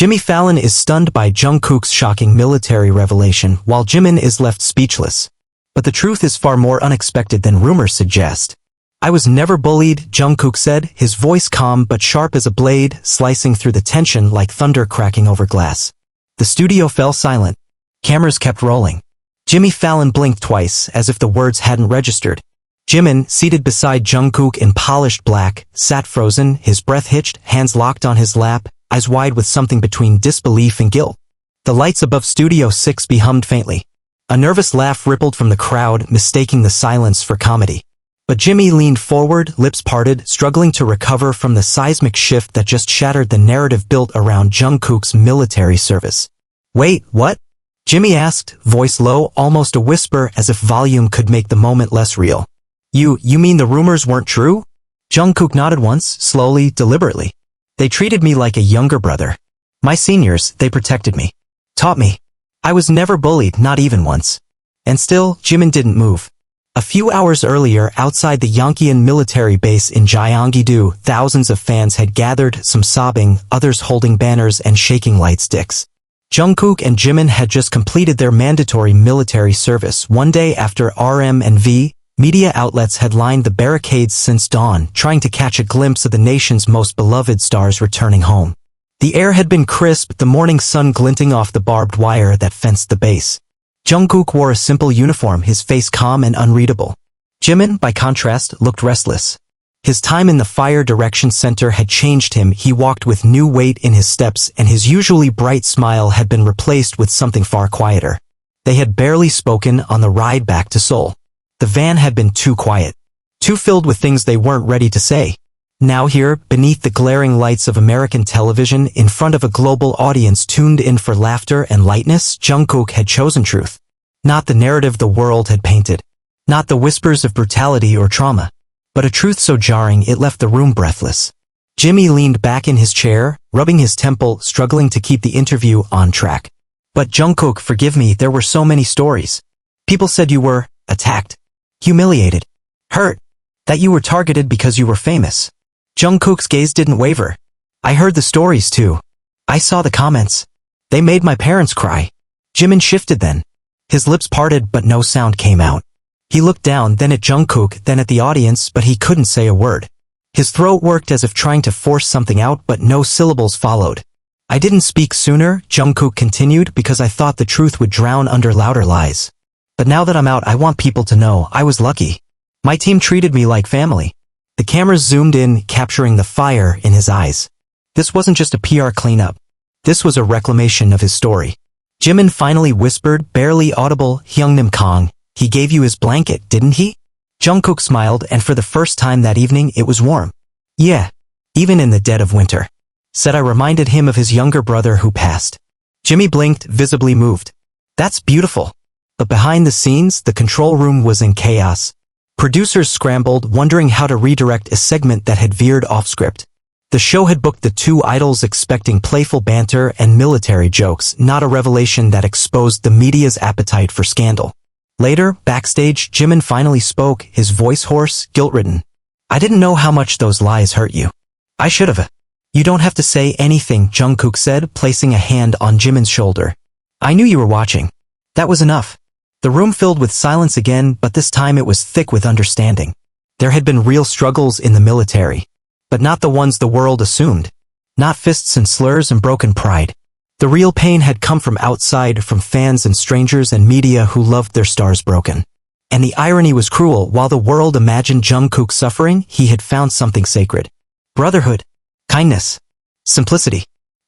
Jimmy Fallon is stunned by Jungkook's shocking military revelation while Jimin is left speechless. But the truth is far more unexpected than rumors suggest. I was never bullied, Jungkook said, his voice calm but sharp as a blade, slicing through the tension like thunder cracking over glass. The studio fell silent. Cameras kept rolling. Jimmy Fallon blinked twice, as if the words hadn't registered. Jimin, seated beside Jungkook in polished black, sat frozen, his breath hitched, hands locked on his lap, eyes wide with something between disbelief and guilt. The lights above Studio 6B hummed faintly. A nervous laugh rippled from the crowd, mistaking the silence for comedy. But Jimmy leaned forward, lips parted, struggling to recover from the seismic shift that just shattered the narrative built around Jungkook's military service. Wait, what? Jimmy asked, voice low, almost a whisper as if volume could make the moment less real. You mean the rumors weren't true? Jungkook nodded once, slowly, deliberately. They treated me like a younger brother. My seniors, they protected me. Taught me. I was never bullied, not even once. And still, Jimin didn't move. A few hours earlier, outside the Yongkyun military base in Gyeonggi-do, thousands of fans had gathered, some sobbing, others holding banners and shaking light sticks. Jungkook and Jimin had just completed their mandatory military service one day after RM&V. Media outlets had lined the barricades since dawn, trying to catch a glimpse of the nation's most beloved stars returning home. The air had been crisp, the morning sun glinting off the barbed wire that fenced the base. Jungkook wore a simple uniform, his face calm and unreadable. Jimin, by contrast, looked restless. His time in the Fire Direction Center had changed him. He walked with new weight in his steps, and his usually bright smile had been replaced with something far quieter. They had barely spoken on the ride back to Seoul. The van had been too quiet, too filled with things they weren't ready to say. Now here, beneath the glaring lights of American television, in front of a global audience tuned in for laughter and lightness, Jungkook had chosen truth. Not the narrative the world had painted. Not the whispers of brutality or trauma. But a truth so jarring it left the room breathless. Jimmy leaned back in his chair, rubbing his temple, struggling to keep the interview on track. But Jungkook, forgive me, there were so many stories. People said you were attacked. Humiliated. Hurt. That you were targeted because you were famous. Jungkook's gaze didn't waver. I heard the stories too. I saw the comments. They made my parents cry. Jimin shifted then. His lips parted but no sound came out. He looked down, then at Jungkook, then at the audience, but he couldn't say a word. His throat worked as if trying to force something out, but no syllables followed. I didn't speak sooner, Jungkook continued, because I thought the truth would drown under louder lies. But now that I'm out, I want people to know I was lucky. My team treated me like family. The cameras zoomed in, capturing the fire in his eyes. This wasn't just a PR cleanup. This was a reclamation of his story. Jimin finally whispered, barely audible, Hyungnim Kong, he gave you his blanket, didn't he? Jungkook smiled, and for the first time that evening it was warm. Yeah, even in the dead of winter. Said I reminded him of his younger brother who passed. Jimmy blinked, visibly moved. That's beautiful. But behind the scenes, the control room was in chaos. Producers scrambled, wondering how to redirect a segment that had veered off script. The show had booked the two idols expecting playful banter and military jokes, not a revelation that exposed the media's appetite for scandal. Later, backstage, Jimin finally spoke, his voice hoarse, guilt-ridden. I didn't know how much those lies hurt you. I should have. You don't have to say anything, Jungkook said, placing a hand on Jimin's shoulder. I knew you were watching. That was enough. The room filled with silence again, but this time it was thick with understanding. There had been real struggles in the military. But not the ones the world assumed. Not fists and slurs and broken pride. The real pain had come from outside, from fans and strangers and media who loved their stars broken. And the irony was cruel. While the world imagined Jungkook suffering, he had found something sacred. Brotherhood. Kindness. Simplicity.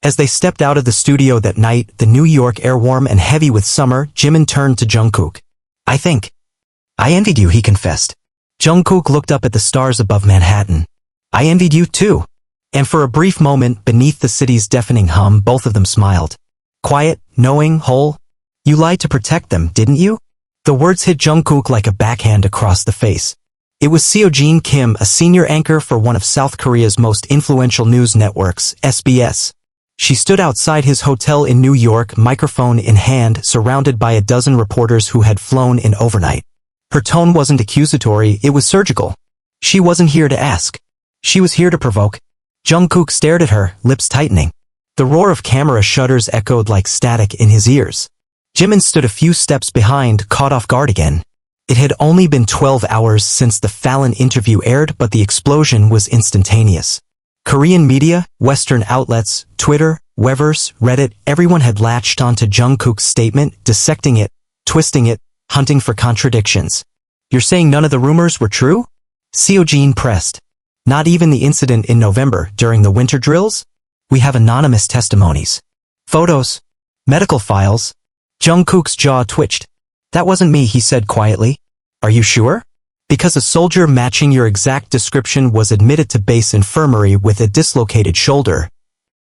As they stepped out of the studio that night, the New York air warm and heavy with summer, Jimin turned to Jungkook. I envied you, he confessed. Jungkook looked up at the stars above Manhattan. I envied you too. And for a brief moment, beneath the city's deafening hum, both of them smiled. Quiet, knowing, whole. You lied to protect them, didn't you? The words hit Jungkook like a backhand across the face. It was Seo-jin Kim, a senior anchor for one of South Korea's most influential news networks, SBS. She stood outside his hotel in New York, microphone in hand, surrounded by a dozen reporters who had flown in overnight. Her tone wasn't accusatory, it was surgical. She wasn't here to ask. She was here to provoke. Jungkook stared at her, lips tightening. The roar of camera shutters echoed like static in his ears. Jimin stood a few steps behind, caught off guard again. It had only been 12 hours since the Fallon interview aired, but the explosion was instantaneous. Korean media, Western outlets, Twitter, Weverse, Reddit, everyone had latched onto Jungkook's statement, dissecting it, twisting it, hunting for contradictions. You're saying none of the rumors were true? Jeon pressed. Not even the incident in November during the winter drills? We have anonymous testimonies. Photos. Medical files. Jungkook's jaw twitched. That wasn't me, he said quietly. Are you sure? Because a soldier matching your exact description was admitted to base infirmary with a dislocated shoulder.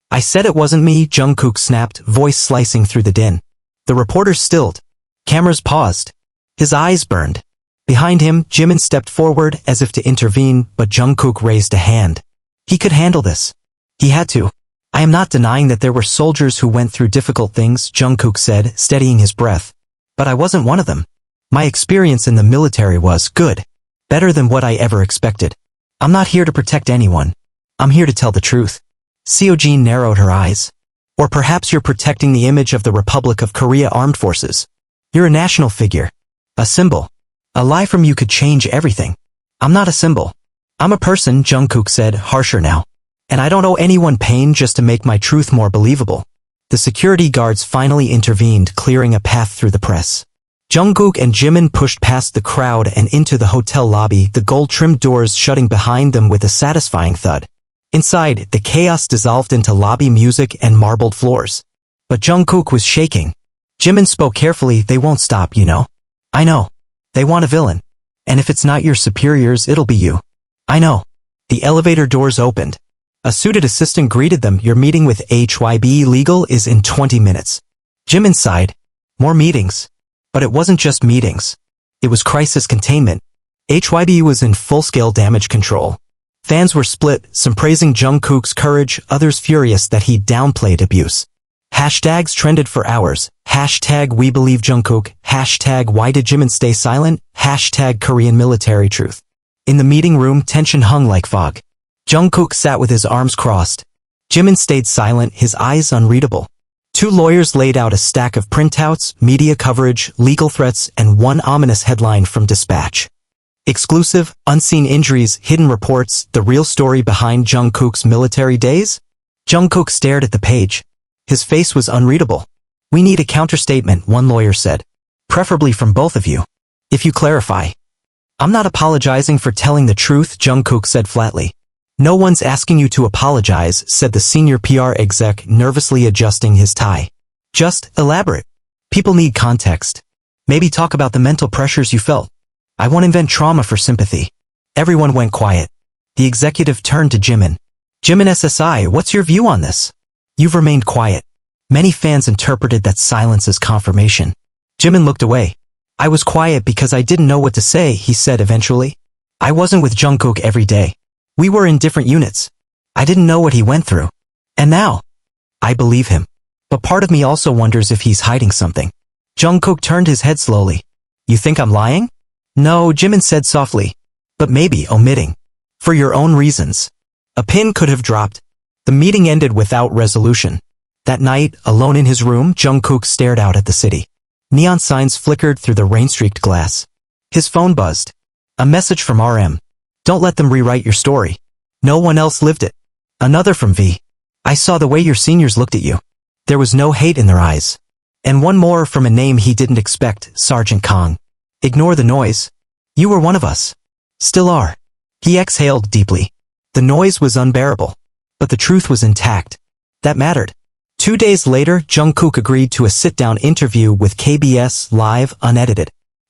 I said it wasn't me, Jungkook snapped, voice slicing through the din. The reporter stilled. Cameras paused. His eyes burned. Behind him, Jimin stepped forward as if to intervene, but Jungkook raised a hand. He could handle this. He had to. I am not denying that there were soldiers who went through difficult things, Jungkook said, steadying his breath. But I wasn't one of them. My experience in the military was good. Better than what I ever expected. I'm not here to protect anyone. I'm here to tell the truth. Jeon narrowed her eyes. Or perhaps you're protecting the image of the Republic of Korea Armed Forces. You're a national figure. A symbol. A lie from you could change everything. I'm not a symbol. I'm a person, Jungkook said, harsher now. And I don't owe anyone pain just to make my truth more believable. The security guards finally intervened, clearing a path through the press. Jungkook and Jimin pushed past the crowd and into the hotel lobby, the gold-trimmed doors shutting behind them with a satisfying thud. Inside, the chaos dissolved into lobby music and marbled floors. But Jungkook was shaking. Jimin spoke carefully, they won't stop, you know. I know. They want a villain. And if it's not your superiors, it'll be you. I know. The elevator doors opened. A suited assistant greeted them. Your meeting with HYB Legal is in 20 minutes. Jimin sighed. More meetings. But it wasn't just meetings. It was crisis containment. HYB was in full-scale damage control. Fans were split, some praising Jungkook's courage, others furious that he downplayed abuse. Hashtags trended for hours. Hashtag We Believe Jungkook. Hashtag Why Did Jimin Stay Silent? Hashtag Korean Military Truth. In the meeting room, tension hung like fog. Jungkook sat with his arms crossed. Jimin stayed silent, his eyes unreadable. Two lawyers laid out a stack of printouts, media coverage, legal threats, and one ominous headline from Dispatch. Exclusive, unseen injuries, hidden reports, the real story behind Jungkook's military days? Jungkook stared at the page. His face was unreadable. We need a counterstatement, one lawyer said. Preferably from both of you. If you clarify. I'm not apologizing for telling the truth, Jungkook said flatly. No one's asking you to apologize, said the senior PR exec, nervously adjusting his tie. Just elaborate. People need context. Maybe talk about the mental pressures you felt. I won't invent trauma for sympathy. Everyone went quiet. The executive turned to Jimin. Jimin SSI, what's your view on this? You've remained quiet. Many fans interpreted that silence as confirmation. Jimin looked away. I was quiet because I didn't know what to say, he said eventually. I wasn't with Jungkook every day. We were in different units. I didn't know what he went through. And now, I believe him. But part of me also wonders if he's hiding something. Jungkook turned his head slowly. You think I'm lying? No, Jimin said softly. But maybe omitting. For your own reasons. A pin could have dropped. The meeting ended without resolution. That night, alone in his room, Jungkook stared out at the city. Neon signs flickered through the rain-streaked glass. His phone buzzed. A message from RM. Don't let them rewrite your story. No one else lived it. Another from V. I saw the way your seniors looked at you. There was no hate in their eyes. And one more from a name he didn't expect, Sergeant Kong. Ignore the noise. You were one of us. Still are. He exhaled deeply. The noise was unbearable. But the truth was intact. That mattered. 2 days later, Jungkook agreed to a sit-down interview with KBS Live unedited.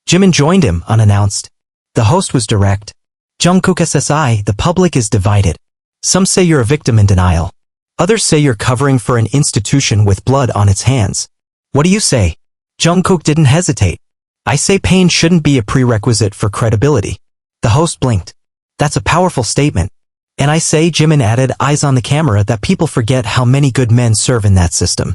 Jimin joined him unannounced. The host was direct. Jungkook SSI, the public is divided. Some say you're a victim in denial. Others say you're covering for an institution with blood on its hands. What do you say? Jungkook didn't hesitate. I say pain shouldn't be a prerequisite for credibility. The host blinked. That's a powerful statement. And I say, Jimin added, eyes on the camera, that people forget how many good men serve in that system.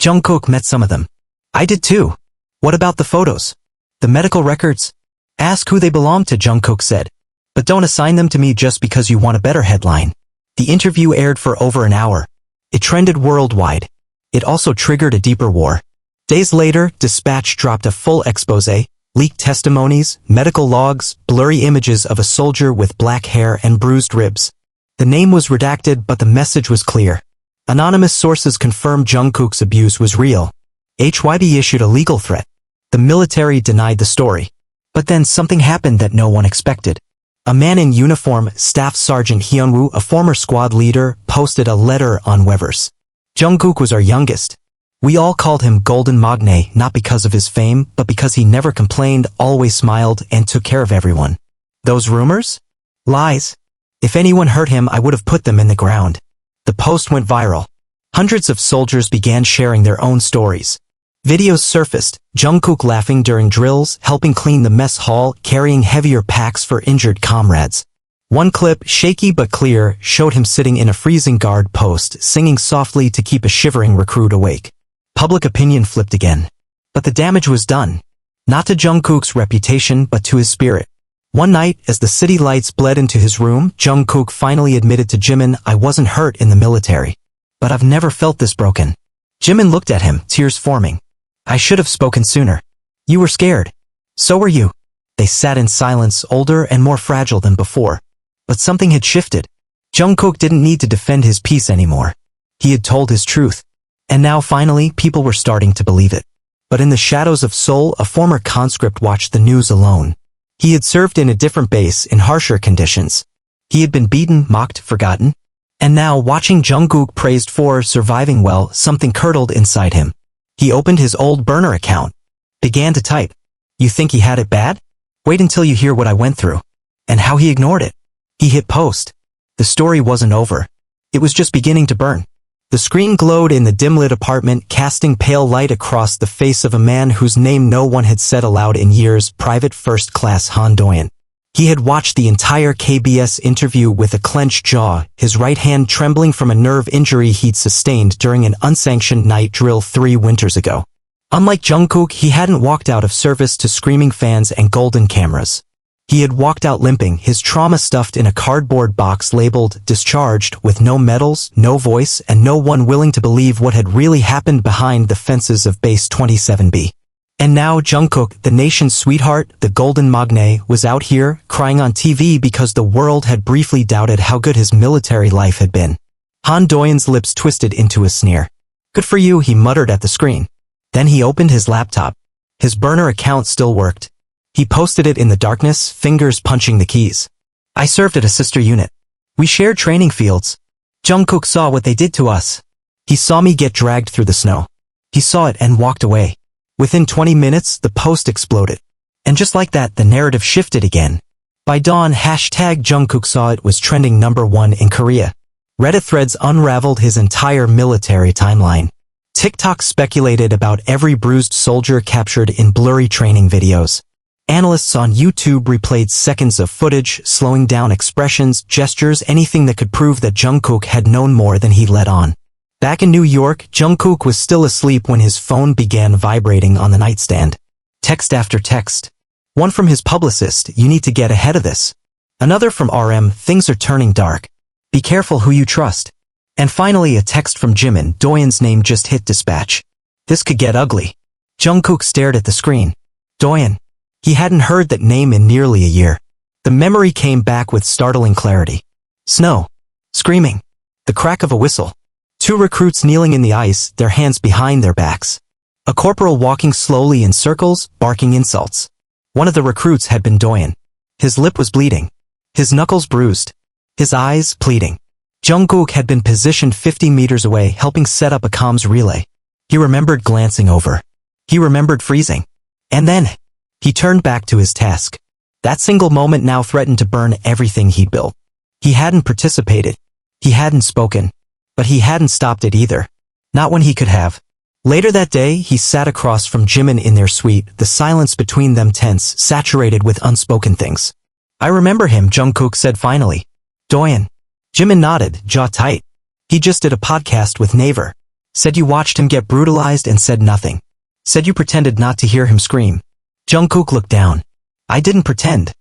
Jungkook met some of them. I did too. What about the photos? The medical records? Ask who they belong to, Jungkook said. But don't assign them to me just because you want a better headline. The interview aired for over an hour. It trended worldwide. It also triggered a deeper war. Days later, Dispatch dropped a full exposé, leaked testimonies, medical logs, blurry images of a soldier with black hair and bruised ribs. The name was redacted, but the message was clear. Anonymous sources confirmed Jungkook's abuse was real. HYB issued a legal threat. The military denied the story. But then something happened that no one expected. A man in uniform, Staff Sergeant Hyunwoo, a former squad leader, posted a letter on Weverse. Jungkook was our youngest. We all called him Golden Magne, not because of his fame, but because he never complained, always smiled, and took care of everyone. Those rumors? Lies. If anyone hurt him, I would have put them in the ground. The post went viral. Hundreds of soldiers began sharing their own stories. Videos surfaced, Jungkook laughing during drills, helping clean the mess hall, carrying heavier packs for injured comrades. One clip, shaky but clear, showed him sitting in a freezing guard post, singing softly to keep a shivering recruit awake. Public opinion flipped again. But the damage was done. Not to Jungkook's reputation, but to his spirit. One night, as the city lights bled into his room, Jungkook finally admitted to Jimin, "I wasn't hurt in the military. But I've never felt this broken." Jimin looked at him, tears forming. "I should have spoken sooner. You were scared. So were you." They sat in silence, older and more fragile than before. But something had shifted. Jungkook didn't need to defend his peace anymore. He had told his truth. And now finally, people were starting to believe it. But in the shadows of Seoul, a former conscript watched the news alone. He had served in a different base, in harsher conditions. He had been beaten, mocked, forgotten. And now, watching Jungkook praised for surviving well, something curdled inside him. He opened his old burner account. Began to type. "You think he had it bad? Wait until you hear what I went through." And how he ignored it. He hit post. The story wasn't over. It was just beginning to burn. The screen glowed in the dim-lit apartment, casting pale light across the face of a man whose name no one had said aloud in years, Private First Class Han Doyen. He had watched the entire KBS interview with a clenched jaw, his right hand trembling from a nerve injury he'd sustained during an unsanctioned night drill 3 winters ago. Unlike Jungkook, he hadn't walked out of service to screaming fans and golden cameras. He had walked out limping, his trauma stuffed in a cardboard box labeled "discharged," with no medals, no voice, and no one willing to believe what had really happened behind the fences of Base 27B. And now Jungkook, the nation's sweetheart, the Golden Magne, was out here, crying on TV because the world had briefly doubted how good his military life had been. Han Doyen's lips twisted into a sneer. "Good for you," he muttered at the screen. Then he opened his laptop. His burner account still worked. He posted it in the darkness, fingers punching the keys. "I served at a sister unit. We shared training fields. Jungkook saw what they did to us. He saw me get dragged through the snow. He saw it and walked away." Within 20 minutes, the post exploded. And just like that, the narrative shifted again. By dawn, #Jungkook saw it was trending #1 in Korea. Reddit threads unraveled his entire military timeline. TikTok speculated about every bruised soldier captured in blurry training videos. Analysts on YouTube replayed seconds of footage, slowing down expressions, gestures, anything that could prove that Jungkook had known more than he let on. Back in New York, Jungkook was still asleep when his phone began vibrating on the nightstand. Text after text. One from his publicist, "You need to get ahead of this." Another from RM, "Things are turning dark. Be careful who you trust." And finally a text from Jimin, "Doyen's name just hit dispatch. This could get ugly." Jungkook stared at the screen. Doyen. He hadn't heard that name in nearly a year. The memory came back with startling clarity. Snow. Screaming. The crack of a whistle. 2 recruits kneeling in the ice, their hands behind their backs. A corporal walking slowly in circles, barking insults. One of the recruits had been Doyen. His lip was bleeding. His knuckles bruised. His eyes pleading. Jungkook had been positioned 50 meters away, helping set up a comms relay. He remembered glancing over. He remembered freezing. And then he turned back to his task. That single moment now threatened to burn everything he'd built. He hadn't participated. He hadn't spoken. But he hadn't stopped it either. Not when he could have. Later that day, he sat across from Jimin in their suite, the silence between them tense, saturated with unspoken things. "I remember him," Jungkook said finally. "Doyen." Jimin nodded, jaw tight. "He just did a podcast with Naver. Said you watched him get brutalized and said nothing. Said you pretended not to hear him scream." Jungkook looked down. "I didn't pretend."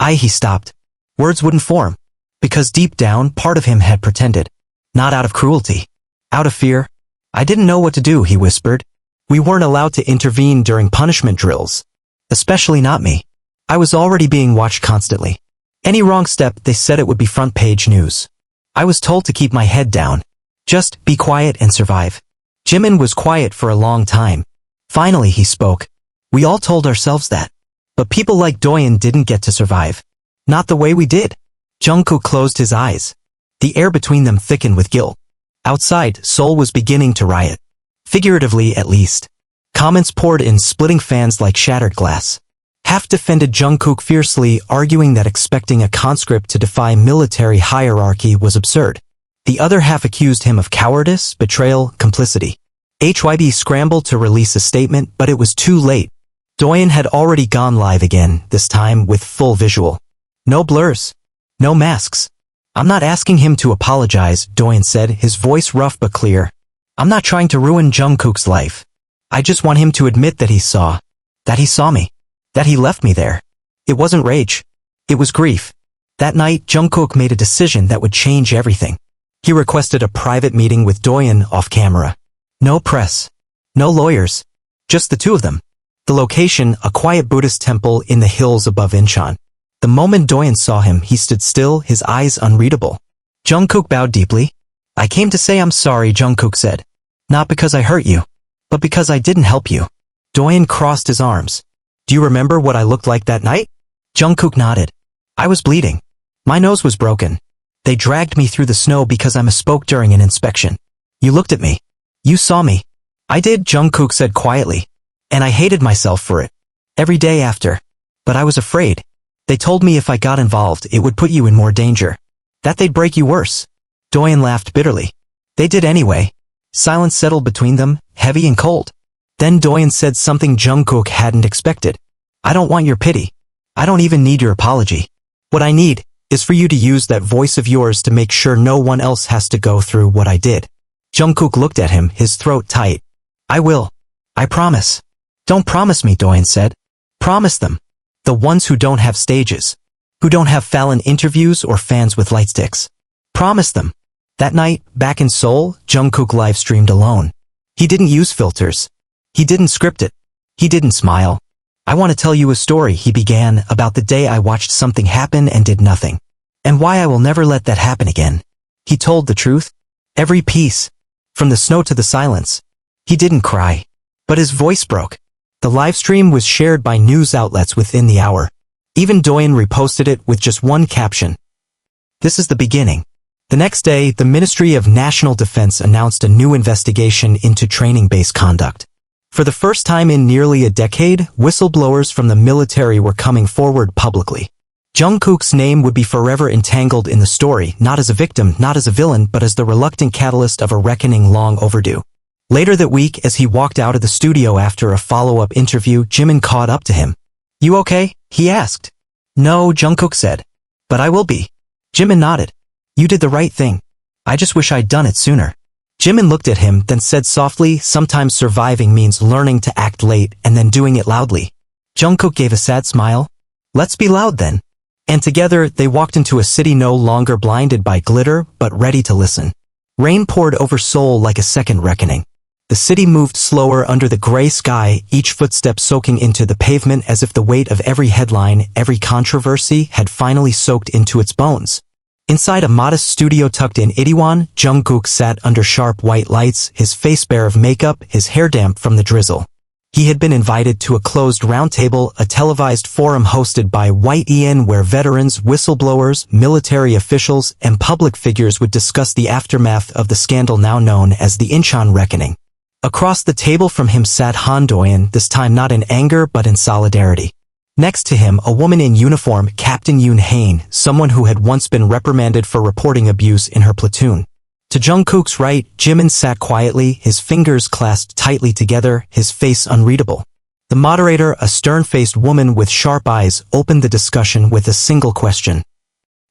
He stopped. Words wouldn't form. Because deep down, part of him had pretended. Not out of cruelty. Out of fear? I didn't know what to do, he whispered. We weren't allowed to intervene during punishment drills. Especially not me. I was already being watched constantly. Any wrong step, they said it would be front page news. I was told to keep my head down. Just be quiet and survive. Jimin was quiet for a long time. Finally he spoke. We all told ourselves that. But people like Doyeon didn't get to survive. Not the way we did. Jungkook closed his eyes. The air between them thickened with guilt. Outside, Seoul was beginning to riot. Figuratively, at least. Comments poured in, splitting fans like shattered glass. Half defended Jungkook fiercely, arguing that expecting a conscript to defy military hierarchy was absurd. The other half accused him of cowardice, betrayal, complicity. HYB scrambled to release a statement, but it was too late. Doyeon had already gone live again, this time with full visual. No blurs. No masks. I'm not asking him to apologize, Doyeon said, his voice rough but clear. I'm not trying to ruin Jungkook's life. I just want him to admit that he saw me. That he left me there. It wasn't rage. It was grief. That night, Jungkook made a decision that would change everything. He requested a private meeting with Doyeon off camera. No press. No lawyers. Just the two of them. The location, a quiet Buddhist temple in the hills above Incheon. The moment Doyeon saw him, he stood still, his eyes unreadable. Jungkook bowed deeply. I came to say I'm sorry, Jungkook said. Not because I hurt you, but because I didn't help you. Doyeon crossed his arms. Do you remember what I looked like that night? Jungkook nodded. I was bleeding. My nose was broken. They dragged me through the snow because I misspoke during an inspection. You looked at me. You saw me. I did, Jungkook said quietly. And I hated myself for it. Every day after. But I was afraid. They told me if I got involved, it would put you in more danger. That they'd break you worse. Doyeon laughed bitterly. They did anyway. Silence settled between them, heavy and cold. Then Doyeon said something Jungkook hadn't expected. I don't want your pity. I don't even need your apology. What I need is for you to use that voice of yours to make sure no one else has to go through what I did. Jungkook looked at him, his throat tight. I will. I promise. Don't promise me, Doyeon said. Promise them. The ones who don't have stages. Who don't have Fallon interviews or fans with lightsticks. Promise them. That night, back in Seoul, Jungkook live-streamed alone. He didn't use filters. He didn't script it. He didn't smile. I want to tell you a story, he began, about the day I watched something happen and did nothing. And why I will never let that happen again. He told the truth. Every piece. From the snow to the silence. He didn't cry. But his voice broke. The livestream was shared by news outlets within the hour. Even Doyeon reposted it with just one caption. This is the beginning. The next day, the Ministry of National Defense announced a new investigation into training-based conduct. For the first time in nearly a decade, whistleblowers from the military were coming forward publicly. Jungkook's name would be forever entangled in the story, not as a victim, not as a villain, but as the reluctant catalyst of a reckoning long overdue. Later that week, as he walked out of the studio after a follow-up interview, Jimin caught up to him. You okay? He asked. No, Jungkook said. But I will be. Jimin nodded. You did the right thing. I just wish I'd done it sooner. Jimin looked at him, then said softly, sometimes surviving means learning to act late and then doing it loudly. Jungkook gave a sad smile. Let's be loud then. And together, they walked into a city no longer blinded by glitter, but ready to listen. Rain poured over Seoul like a second reckoning. The city moved slower under the gray sky, each footstep soaking into the pavement as if the weight of every headline, every controversy, had finally soaked into its bones. Inside a modest studio tucked in Itaewon, Jungkook sat under sharp white lights, his face bare of makeup, his hair damp from the drizzle. He had been invited to a closed roundtable, a televised forum hosted by YEN where veterans, whistleblowers, military officials, and public figures would discuss the aftermath of the scandal now known as the Incheon Reckoning. Across the table from him sat Han Doyeon, this time not in anger but in solidarity. Next to him, a woman in uniform, Captain Yoon Hain, someone who had once been reprimanded for reporting abuse in her platoon. To Jungkook's right, Jimin sat quietly, his fingers clasped tightly together, his face unreadable. The moderator, a stern-faced woman with sharp eyes, opened the discussion with a single question.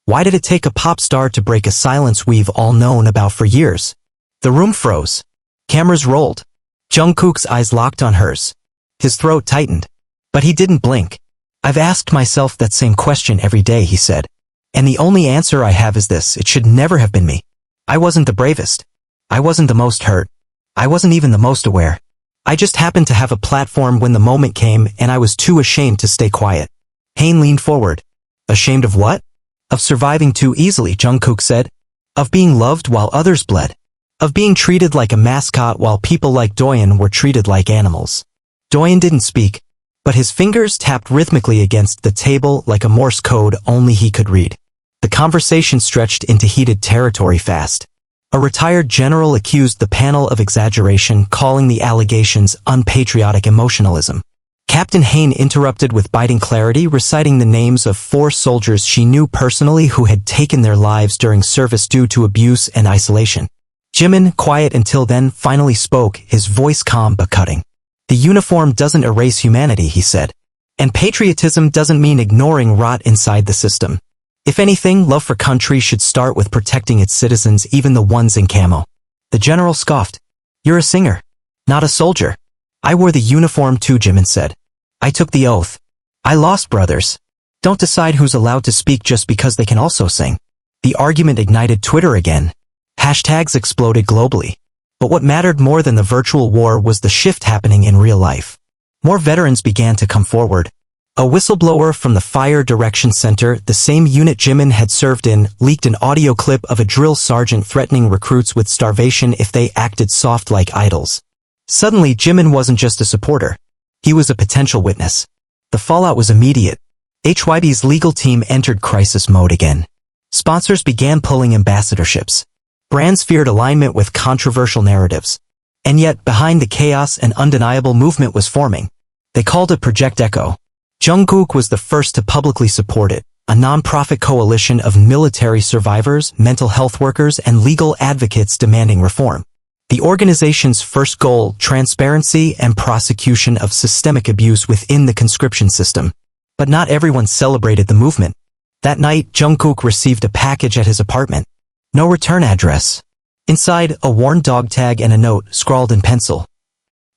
Why did it take a pop star to break a silence we've all known about for years? The room froze. Cameras rolled. Jungkook's eyes locked on hers. His throat tightened. But he didn't blink. I've asked myself that same question every day, he said. And the only answer I have is this: it should never have been me. I wasn't the bravest. I wasn't the most hurt. I wasn't even the most aware. I just happened to have a platform when the moment came and I was too ashamed to stay quiet. Hain leaned forward. Ashamed of what? Of surviving too easily, Jungkook said. Of being loved while others bled. Of being treated like a mascot while people like Doyeon were treated like animals. Doyeon didn't speak, but his fingers tapped rhythmically against the table like a Morse code only he could read. The conversation stretched into heated territory fast. A retired general accused the panel of exaggeration, calling the allegations unpatriotic emotionalism. Captain Hain interrupted with biting clarity, reciting the names of 4 soldiers she knew personally who had taken their lives during service due to abuse and isolation. Jimin, quiet until then, finally spoke, his voice calm but cutting. The uniform doesn't erase humanity, he said. And patriotism doesn't mean ignoring rot inside the system. If anything, love for country should start with protecting its citizens, even the ones in camo. The general scoffed. You're a singer, not a soldier. I wore the uniform too, Jimin said. I took the oath. I lost brothers. Don't decide who's allowed to speak just because they can also sing. The argument ignited Twitter again. Hashtags exploded globally. But what mattered more than the virtual war was the shift happening in real life. More veterans began to come forward. A whistleblower from the Fire Direction Center, the same unit Jimin had served in, leaked an audio clip of a drill sergeant threatening recruits with starvation if they acted soft like idols. Suddenly, Jimin wasn't just a supporter. He was a potential witness. The fallout was immediate. HYB's legal team entered crisis mode again. Sponsors began pulling ambassadorships. Brands feared alignment with controversial narratives. And yet, behind the chaos, an undeniable movement was forming. They called it Project Echo. Jungkook was the first to publicly support it, a non-profit coalition of military survivors, mental health workers, and legal advocates demanding reform. The organization's first goal, transparency and prosecution of systemic abuse within the conscription system. But not everyone celebrated the movement. That night, Jungkook received a package at his apartment. No return address. Inside, a worn dog tag and a note scrawled in pencil.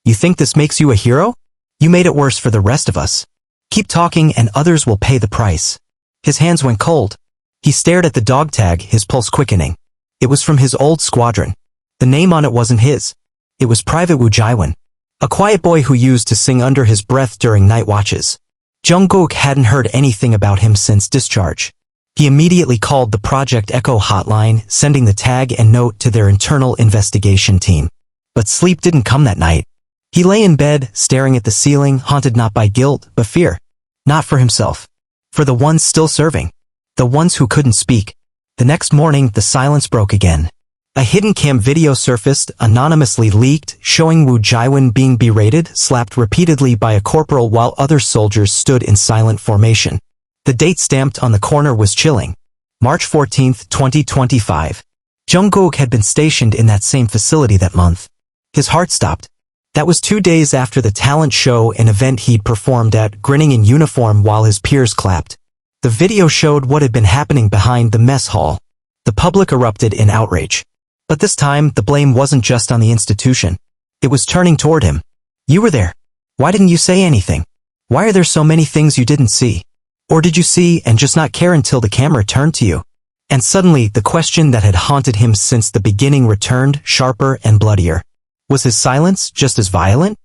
You think this makes you a hero? You made it worse for the rest of us. Keep talking and others will pay the price. His hands went cold. He stared at the dog tag, his pulse quickening. It was from his old squadron. The name on it wasn't his. It was Private Woo Jae-won, a quiet boy who used to sing under his breath during night watches. Jungkook hadn't heard anything about him since discharge. He immediately called the Project Echo hotline, sending the tag and note to their internal investigation team. But sleep didn't come that night. He lay in bed, staring at the ceiling, haunted not by guilt, but fear. Not for himself. For the ones still serving. The ones who couldn't speak. The next morning, the silence broke again. A hidden cam video surfaced, anonymously leaked, showing Woo Jae-won being berated, slapped repeatedly by a corporal while other soldiers stood in silent formation. The date stamped on the corner was chilling. March 14, 2025. Jungkook had been stationed in that same facility that month. His heart stopped. That was 2 days after the talent show, an event he'd performed at, grinning in uniform while his peers clapped. The video showed what had been happening behind the mess hall. The public erupted in outrage. But this time, the blame wasn't just on the institution. It was turning toward him. You were there. Why didn't you say anything? Why are there so many things you didn't see? Or did you see and just not care until the camera turned to you? And suddenly, the question that had haunted him since the beginning returned, sharper and bloodier. Was his silence just as violent?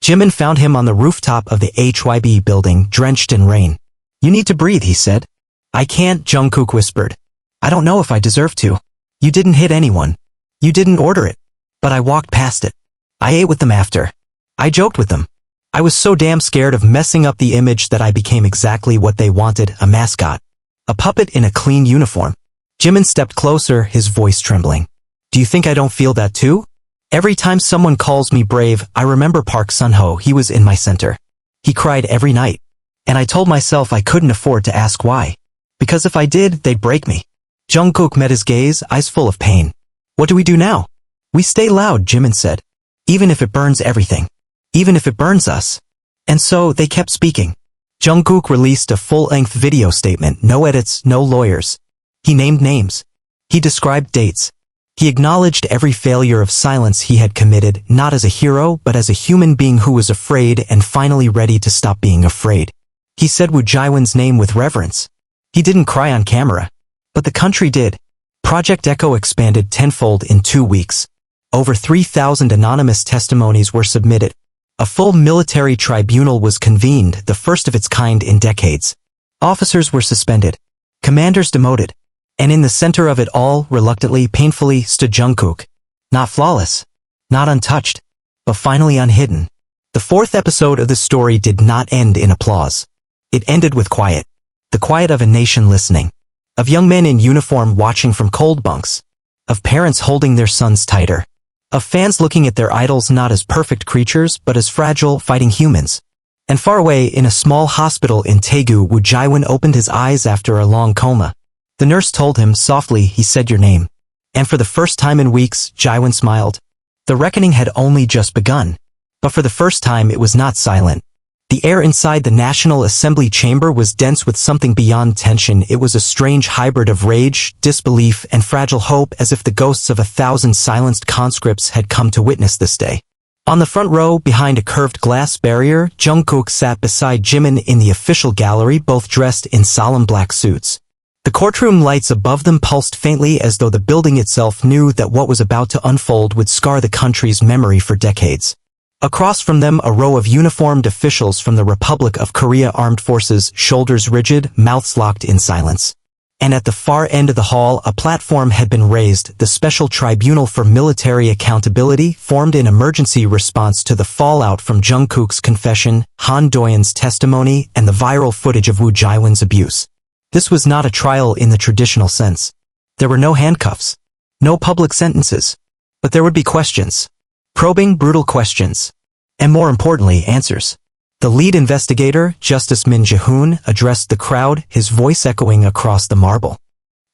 Jimin found him on the rooftop of the HYB building, drenched in rain. You need to breathe, he said. I can't, Jungkook whispered. I don't know if I deserve to. You didn't hit anyone. You didn't order it. But I walked past it. I ate with them after. I joked with them. I was so damn scared of messing up the image that I became exactly what they wanted, a mascot. A puppet in a clean uniform. Jimin stepped closer, his voice trembling. Do you think I don't feel that too? Every time someone calls me brave, I remember Park Sun-ho, he was in my center. He cried every night. And I told myself I couldn't afford to ask why. Because if I did, they'd break me. Jungkook met his gaze, eyes full of pain. What do we do now? We stay loud, Jimin said. Even if it burns everything. Even if it burns us. And so, they kept speaking. Jungkook released a full-length video statement, no edits, no lawyers. He named names. He described dates. He acknowledged every failure of silence he had committed, not as a hero, but as a human being who was afraid and finally ready to stop being afraid. He said Woo Jae-won's name with reverence. He didn't cry on camera. But the country did. Project Echo expanded tenfold in 2 weeks. Over 3,000 anonymous testimonies were submitted. A full military tribunal was convened, the first of its kind in decades. Officers were suspended. Commanders demoted. And in the center of it all, reluctantly, painfully, stood Jungkook. Not flawless. Not untouched. But finally unhidden. The fourth episode of the story did not end in applause. It ended with quiet. The quiet of a nation listening. Of young men in uniform watching from cold bunks. Of parents holding their sons tighter. Of fans looking at their idols not as perfect creatures but as fragile, fighting humans. And far away in a small hospital in Daegu, Woo Jae-won opened his eyes after a long coma. The nurse told him softly, he said your name. And for the first time in weeks, Jae-won smiled. The reckoning had only just begun. But for the first time it was not silent. The air inside the National Assembly chamber was dense with something beyond tension. It was a strange hybrid of rage, disbelief, and fragile hope, as if the ghosts of 1,000 silenced conscripts had come to witness this day. On the front row, behind a curved glass barrier, Jungkook sat beside Jimin in the official gallery, both dressed in solemn black suits. The courtroom lights above them pulsed faintly, as though the building itself knew that what was about to unfold would scar the country's memory for decades. Across from them, a row of uniformed officials from the Republic of Korea Armed Forces, shoulders rigid, mouths locked in silence. And at the far end of the hall, a platform had been raised, the Special Tribunal for Military Accountability, formed in emergency response to the fallout from Jungkook's confession, Han Do-yeon's testimony, and the viral footage of Woo Jae-won's abuse. This was not a trial in the traditional sense. There were no handcuffs. No public sentences. But there would be questions. Probing, brutal questions. And more importantly, answers. The lead investigator, Justice Min Jae-hoon, addressed the crowd, his voice echoing across the marble.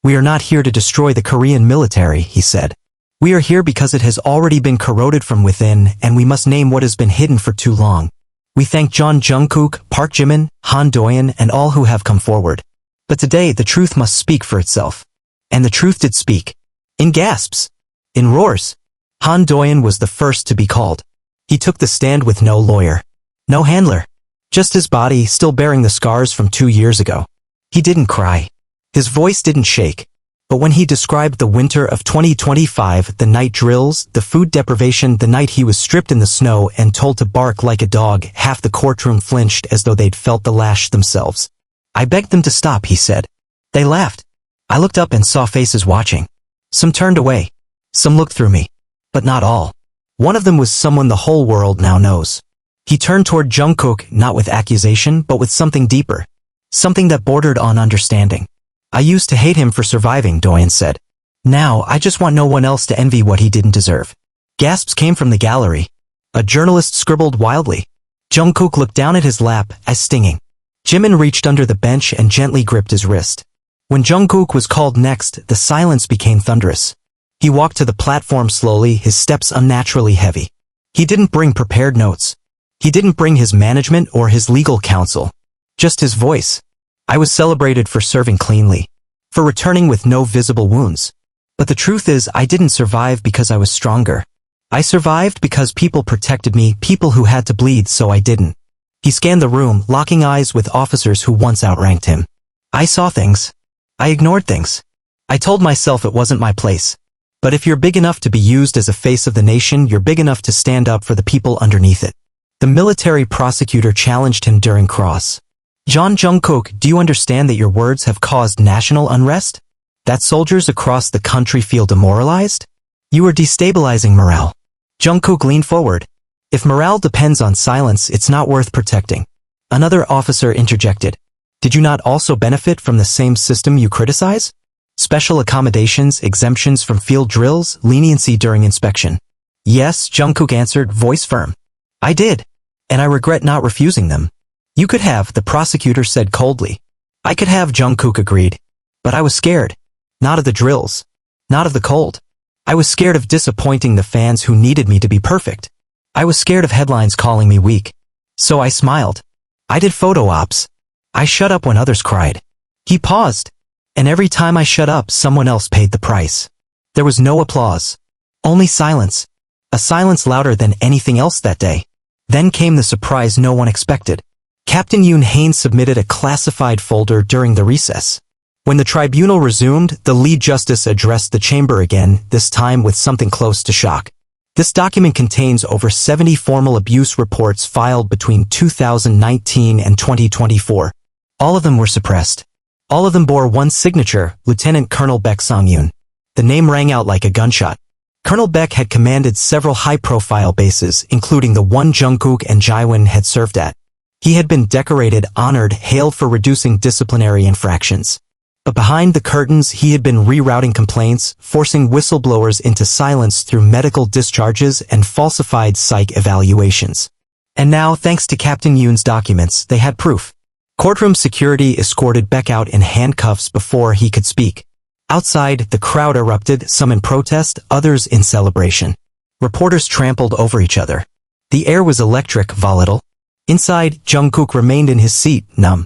We are not here to destroy the Korean military, he said. We are here because it has already been corroded from within, and we must name what has been hidden for too long. We thank Jeon, Jungkook, Park Jimin, Han Do-yeon, and all who have come forward. But today the truth must speak for itself. And the truth did speak. In gasps. In roars. Han Do-yeon was the first to be called. He took the stand with no lawyer. No handler. Just his body, still bearing the scars from 2 years ago. He didn't cry. His voice didn't shake. But when he described the winter of 2025, the night drills, the food deprivation, the night he was stripped in the snow and told to bark like a dog, half the courtroom flinched as though they'd felt the lash themselves. I begged them to stop, he said. They laughed. I looked up and saw faces watching. Some turned away. Some looked through me. But not all. One of them was someone the whole world now knows. He turned toward Jungkook, not with accusation, but with something deeper. Something that bordered on understanding. I used to hate him for surviving, Do-yeon said. Now, I just want no one else to envy what he didn't deserve. Gasps came from the gallery. A journalist scribbled wildly. Jungkook looked down at his lap, as stinging. Jimin reached under the bench and gently gripped his wrist. When Jungkook was called next, the silence became thunderous. He walked to the platform slowly, his steps unnaturally heavy. He didn't bring prepared notes. He didn't bring his management or his legal counsel. Just his voice. I was celebrated for serving cleanly. For returning with no visible wounds. But the truth is, I didn't survive because I was stronger. I survived because people protected me, people who had to bleed so I didn't. He scanned the room, locking eyes with officers who once outranked him. I saw things. I ignored things. I told myself it wasn't my place. But if you're big enough to be used as a face of the nation, you're big enough to stand up for the people underneath it. The military prosecutor challenged him during cross. Jeon, Jungkook, do you understand that your words have caused national unrest? That soldiers across the country feel demoralized? You are destabilizing morale. Jungkook leaned forward. If morale depends on silence, it's not worth protecting. Another officer interjected. Did you not also benefit from the same system you criticize? Special accommodations, exemptions from field drills, leniency during inspection. Yes, Jungkook answered, voice firm. I did. And I regret not refusing them. You could have, the prosecutor said coldly. I could have, Jungkook agreed. But I was scared. Not of the drills. Not of the cold. I was scared of disappointing the fans who needed me to be perfect. I was scared of headlines calling me weak. So I smiled. I did photo ops. I shut up when others cried. He paused. And every time I shut up, someone else paid the price. There was no applause. Only silence. A silence louder than anything else that day. Then came the surprise no one expected. Captain Yoon Hain submitted a classified folder during the recess. When the tribunal resumed, the lead justice addressed the chamber again, this time with something close to shock. This document contains over 70 formal abuse reports filed between 2019 and 2024. All of them were suppressed. All of them bore one signature, Lieutenant Colonel Baek Song-yoon. The name rang out like a gunshot. Colonel Baek had commanded several high-profile bases, including the one Jungkook and Jimin had served at. He had been decorated, honored, hailed for reducing disciplinary infractions. But behind the curtains, he had been rerouting complaints, forcing whistleblowers into silence through medical discharges and falsified psych evaluations. And now, thanks to Captain Yoon's documents, they had proof. Courtroom security escorted Baek out in handcuffs before he could speak. Outside, the crowd erupted, some in protest, others in celebration. Reporters trampled over each other. The air was electric, volatile. Inside, Jungkook remained in his seat, numb.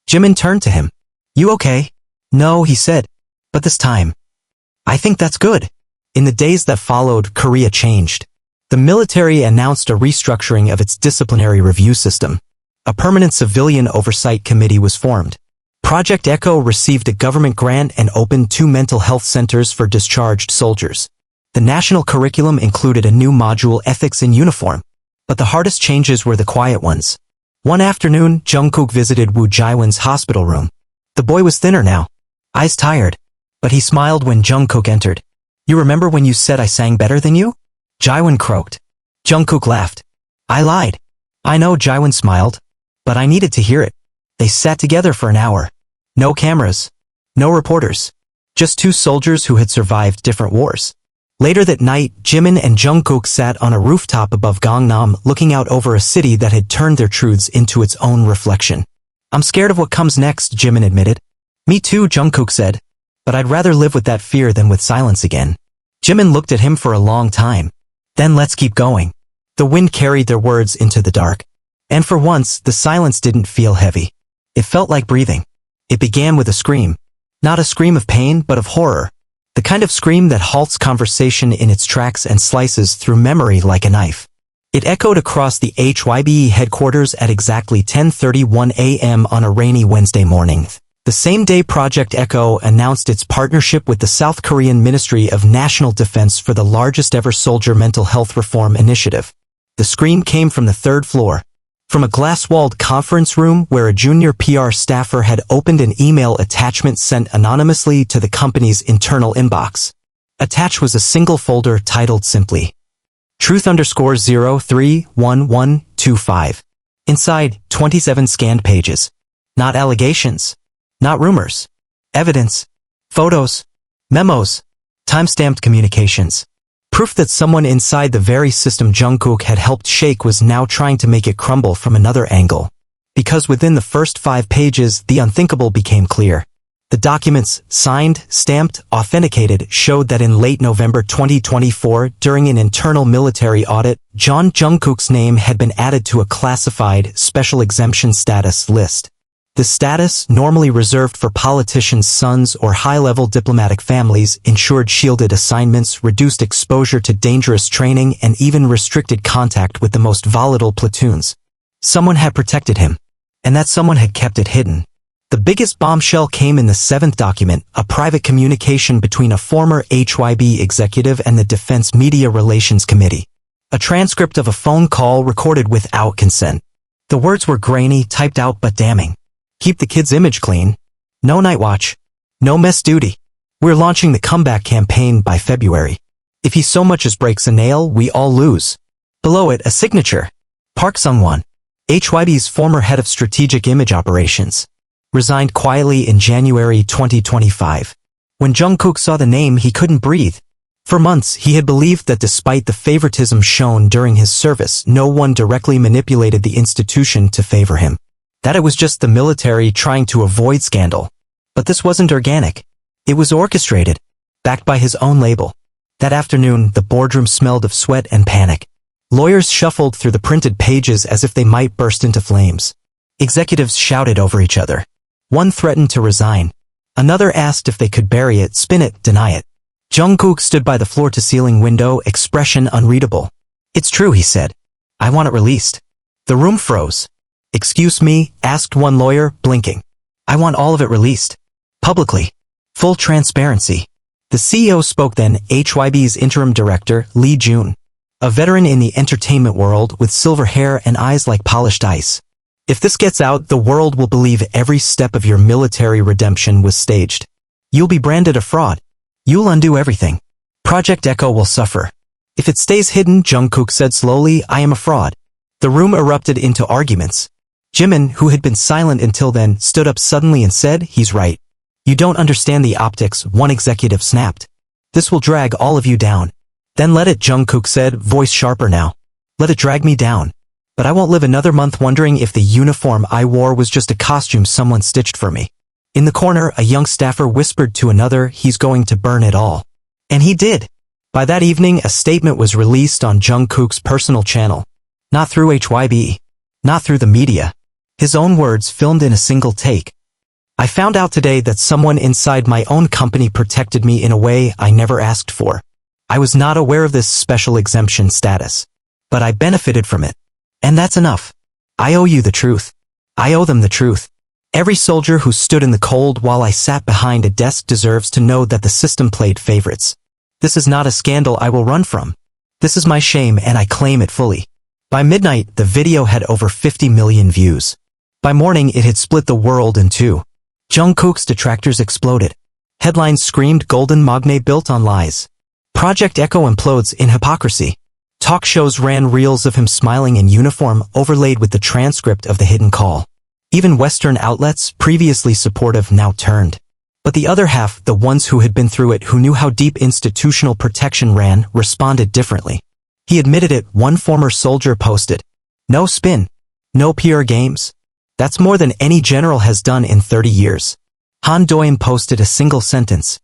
Jimin turned to him. "You okay?" "No," he said. "But this time." "I think that's good." In the days that followed, Korea changed. The military announced a restructuring of its disciplinary review system. A permanent civilian oversight committee was formed. Project Echo received a government grant and opened 2 mental health centers for discharged soldiers. The national curriculum included a new module, Ethics in Uniform. But the hardest changes were the quiet ones. One afternoon, Jungkook visited Woo Jae-won's hospital room. The boy was thinner now, eyes tired, but he smiled when Jungkook entered. "You remember when you said I sang better than you?" Jae-won croaked. Jungkook laughed. "I lied." "I know," Jae-won smiled. "But I needed to hear it." They sat together for an hour. No cameras. No reporters. Just 2 soldiers who had survived different wars. Later that night, Jimin and Jungkook sat on a rooftop above Gangnam, looking out over a city that had turned their truths into its own reflection. "I'm scared of what comes next," Jimin admitted. "Me too," Jungkook said. "But I'd rather live with that fear than with silence again." Jimin looked at him for a long time. "Then let's keep going." The wind carried their words into the dark. And for once, the silence didn't feel heavy. It felt like breathing. It began with a scream. Not a scream of pain, but of horror. The kind of scream that halts conversation in its tracks and slices through memory like a knife. It echoed across the HYBE headquarters at exactly 10:31 a.m. on a rainy Wednesday morning. The same day Project Echo announced its partnership with the South Korean Ministry of National Defense for the largest ever soldier mental health reform initiative. The scream came from the 3rd floor. From a glass-walled conference room where a junior PR staffer had opened an email attachment sent anonymously to the company's internal inbox. Attached was a single folder titled simply, Truth_031125. Inside, 27 scanned pages. Not allegations. Not rumors. Evidence. Photos. Memos. Time-stamped communications. Proof that someone inside the very system Jungkook had helped shake was now trying to make it crumble from another angle. Because within the first 5 pages, the unthinkable became clear. The documents, signed, stamped, authenticated, showed that in late November 2024, during an internal military audit, Jungkook's name had been added to a classified, special exemption status list. The status, normally reserved for politicians' sons or high-level diplomatic families, ensured shielded assignments, reduced exposure to dangerous training, and even restricted contact with the most volatile platoons. Someone had protected him, and that someone had kept it hidden. The biggest bombshell came in the 7th document, a private communication between a former HYB executive and the Defense Media Relations Committee. A transcript of a phone call recorded without consent. The words were grainy, typed out but damning. "Keep the kid's image clean. No night watch. No mess duty. We're launching the comeback campaign by February. If he so much as breaks a nail, we all lose." Below it, a signature. Park Sung-won, HYB's former head of strategic image operations, resigned quietly in January 2025. When Jungkook saw the name, he couldn't breathe. For months, he had believed that despite the favoritism shown during his service, no one directly manipulated the institution to favor him. That it was just the military trying to avoid scandal. But this wasn't organic. It was orchestrated, backed by his own label. That afternoon, the boardroom smelled of sweat and panic. Lawyers shuffled through the printed pages as if they might burst into flames. Executives shouted over each other. One threatened to resign. Another asked if they could bury it, spin it, deny it. Jungkook stood by the floor-to-ceiling window, expression unreadable. "It's true," he said. "I want it released." The room froze. "Excuse me?" asked one lawyer, blinking. "I want all of it released. Publicly. Full transparency." The CEO spoke then, HYB's interim director, Lee Jun. a veteran in the entertainment world with silver hair and eyes like polished ice. If this gets out, the world will believe every step of your military redemption was staged. You'll be branded a fraud. You'll undo everything. Project Echo will suffer. If it stays hidden, Jungkook said slowly, I am a fraud. The room erupted into arguments. Jimin, who had been silent until then, stood up suddenly and said, he's right. You don't understand the optics, one executive snapped. This will drag all of you down. Then let it, Jungkook said, voice sharper now. Let it drag me down. But I won't live another month wondering if the uniform I wore was just a costume someone stitched for me. In the corner, a young staffer whispered to another, he's going to burn it all. And he did. By that evening, a statement was released on Jungkook's personal channel. Not through HYB. Not through the media. His own words filmed in a single take. I found out today that someone inside my own company protected me in a way I never asked for. I was not aware of this special exemption status. But I benefited from it. And that's enough. I owe you the truth. I owe them the truth. Every soldier who stood in the cold while I sat behind a desk deserves to know that the system played favorites. This is not a scandal I will run from. This is my shame and I claim it fully. By midnight, the video had over 50 million views. By morning, it had split the world in two. Jungkook's detractors exploded. Headlines screamed Golden Magne built on lies. Project Echo implodes in hypocrisy. Talk shows ran reels of him smiling in uniform overlaid with the transcript of the hidden call. Even Western outlets, previously supportive, now turned. But the other half, the ones who had been through it, who knew how deep institutional protection ran, responded differently. He admitted it, one former soldier posted. No spin. No PR games. That's more than any general has done in 30 years. Han Doyeon posted a single sentence.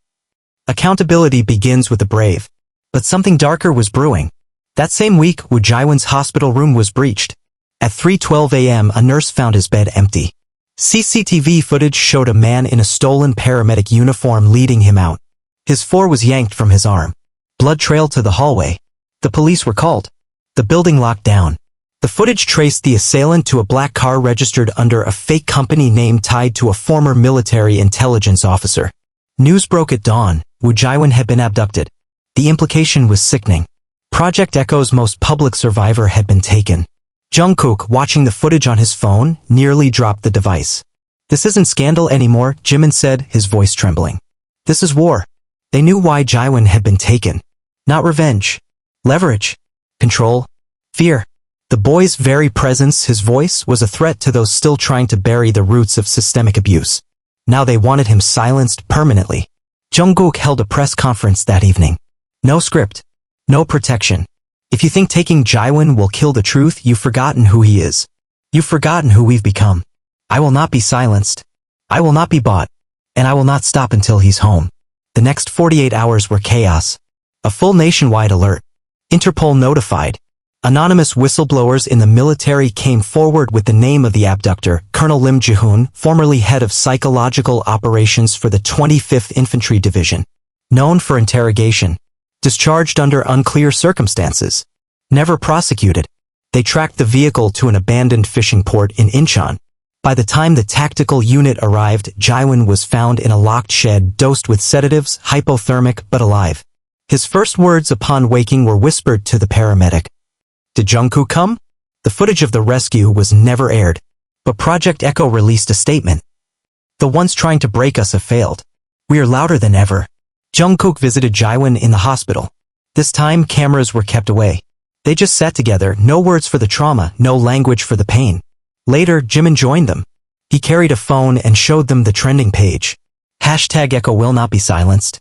Accountability begins with the brave. But something darker was brewing. That same week, Woo Jae-won's hospital room was breached. At 3:12 a.m., a nurse found his bed empty. CCTV footage showed a man in a stolen paramedic uniform leading him out. His forearm was yanked from his arm. Blood trailed to the hallway. The police were called. The building locked down. The footage traced the assailant to a black car registered under a fake company name tied to a former military intelligence officer. News broke at dawn. Woo Jae-won had been abducted. The implication was sickening. Project Echo's most public survivor had been taken. Jungkook, watching the footage on his phone, nearly dropped the device. This isn't scandal anymore, Jimin said, his voice trembling. This is war. They knew why Jae-won had been taken. Not revenge. Leverage. Control. Fear. The boy's very presence, his voice, was a threat to those still trying to bury the roots of systemic abuse. Now they wanted him silenced permanently. Jungkook held a press conference that evening. No script. No protection. If you think taking Jae-won will kill the truth, you've forgotten who he is. You've forgotten who we've become. I will not be silenced. I will not be bought. And I will not stop until he's home. The next 48 hours were chaos. A full nationwide alert. Interpol notified. Anonymous whistleblowers in the military came forward with the name of the abductor, Colonel Lim Ji-hoon, formerly head of psychological operations for the 25th Infantry Division. Known for interrogation. Discharged under unclear circumstances. Never prosecuted. They tracked the vehicle to an abandoned fishing port in Incheon. By the time the tactical unit arrived, Jae-won was found in a locked shed dosed with sedatives, hypothermic but alive. His first words upon waking were whispered to the paramedic. Did Jungkook come? The footage of the rescue was never aired. But Project Echo released a statement. The ones trying to break us have failed. We are louder than ever. Jungkook visited Jae-won in the hospital. This time, cameras were kept away. They just sat together, no words for the trauma, no language for the pain. Later, Jimin joined them. He carried a phone and showed them the trending page. Hashtag Echo will not be silenced.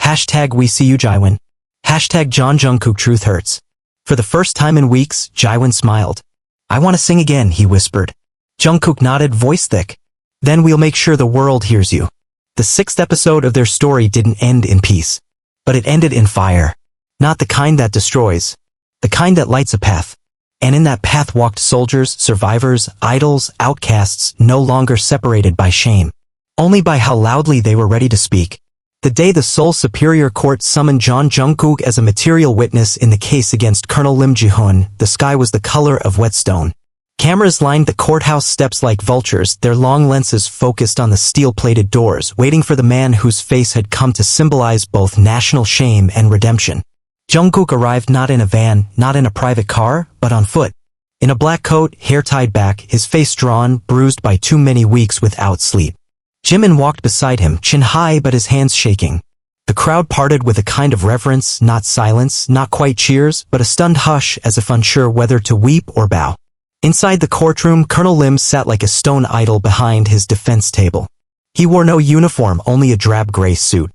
Hashtag we see you Jae-won. Hashtag Jungkook truth hurts. For the first time in weeks, Jae-won smiled. I want to sing again, he whispered. Jungkook nodded, voice thick. Then we'll make sure the world hears you. The 6th episode of their story didn't end in peace. But it ended in fire. Not the kind that destroys. The kind that lights a path. And in that path walked soldiers, survivors, idols, outcasts, no longer separated by shame. Only by how loudly they were ready to speak. The day the Seoul Superior Court summoned Jungkook as a material witness in the case against Colonel Lim Ji-hoon, the sky was the color of wet stone. Cameras lined the courthouse steps like vultures, their long lenses focused on the steel-plated doors, waiting for the man whose face had come to symbolize both national shame and redemption. Jungkook arrived not in a van, not in a private car, but on foot. In a black coat, hair tied back, his face drawn, bruised by too many weeks without sleep. Jimin walked beside him, chin high but his hands shaking. The crowd parted with a kind of reverence, not silence, not quite cheers, but a stunned hush as if unsure whether to weep or bow. Inside the courtroom, Colonel Lim sat like a stone idol behind his defense table. He wore no uniform, only a drab gray suit.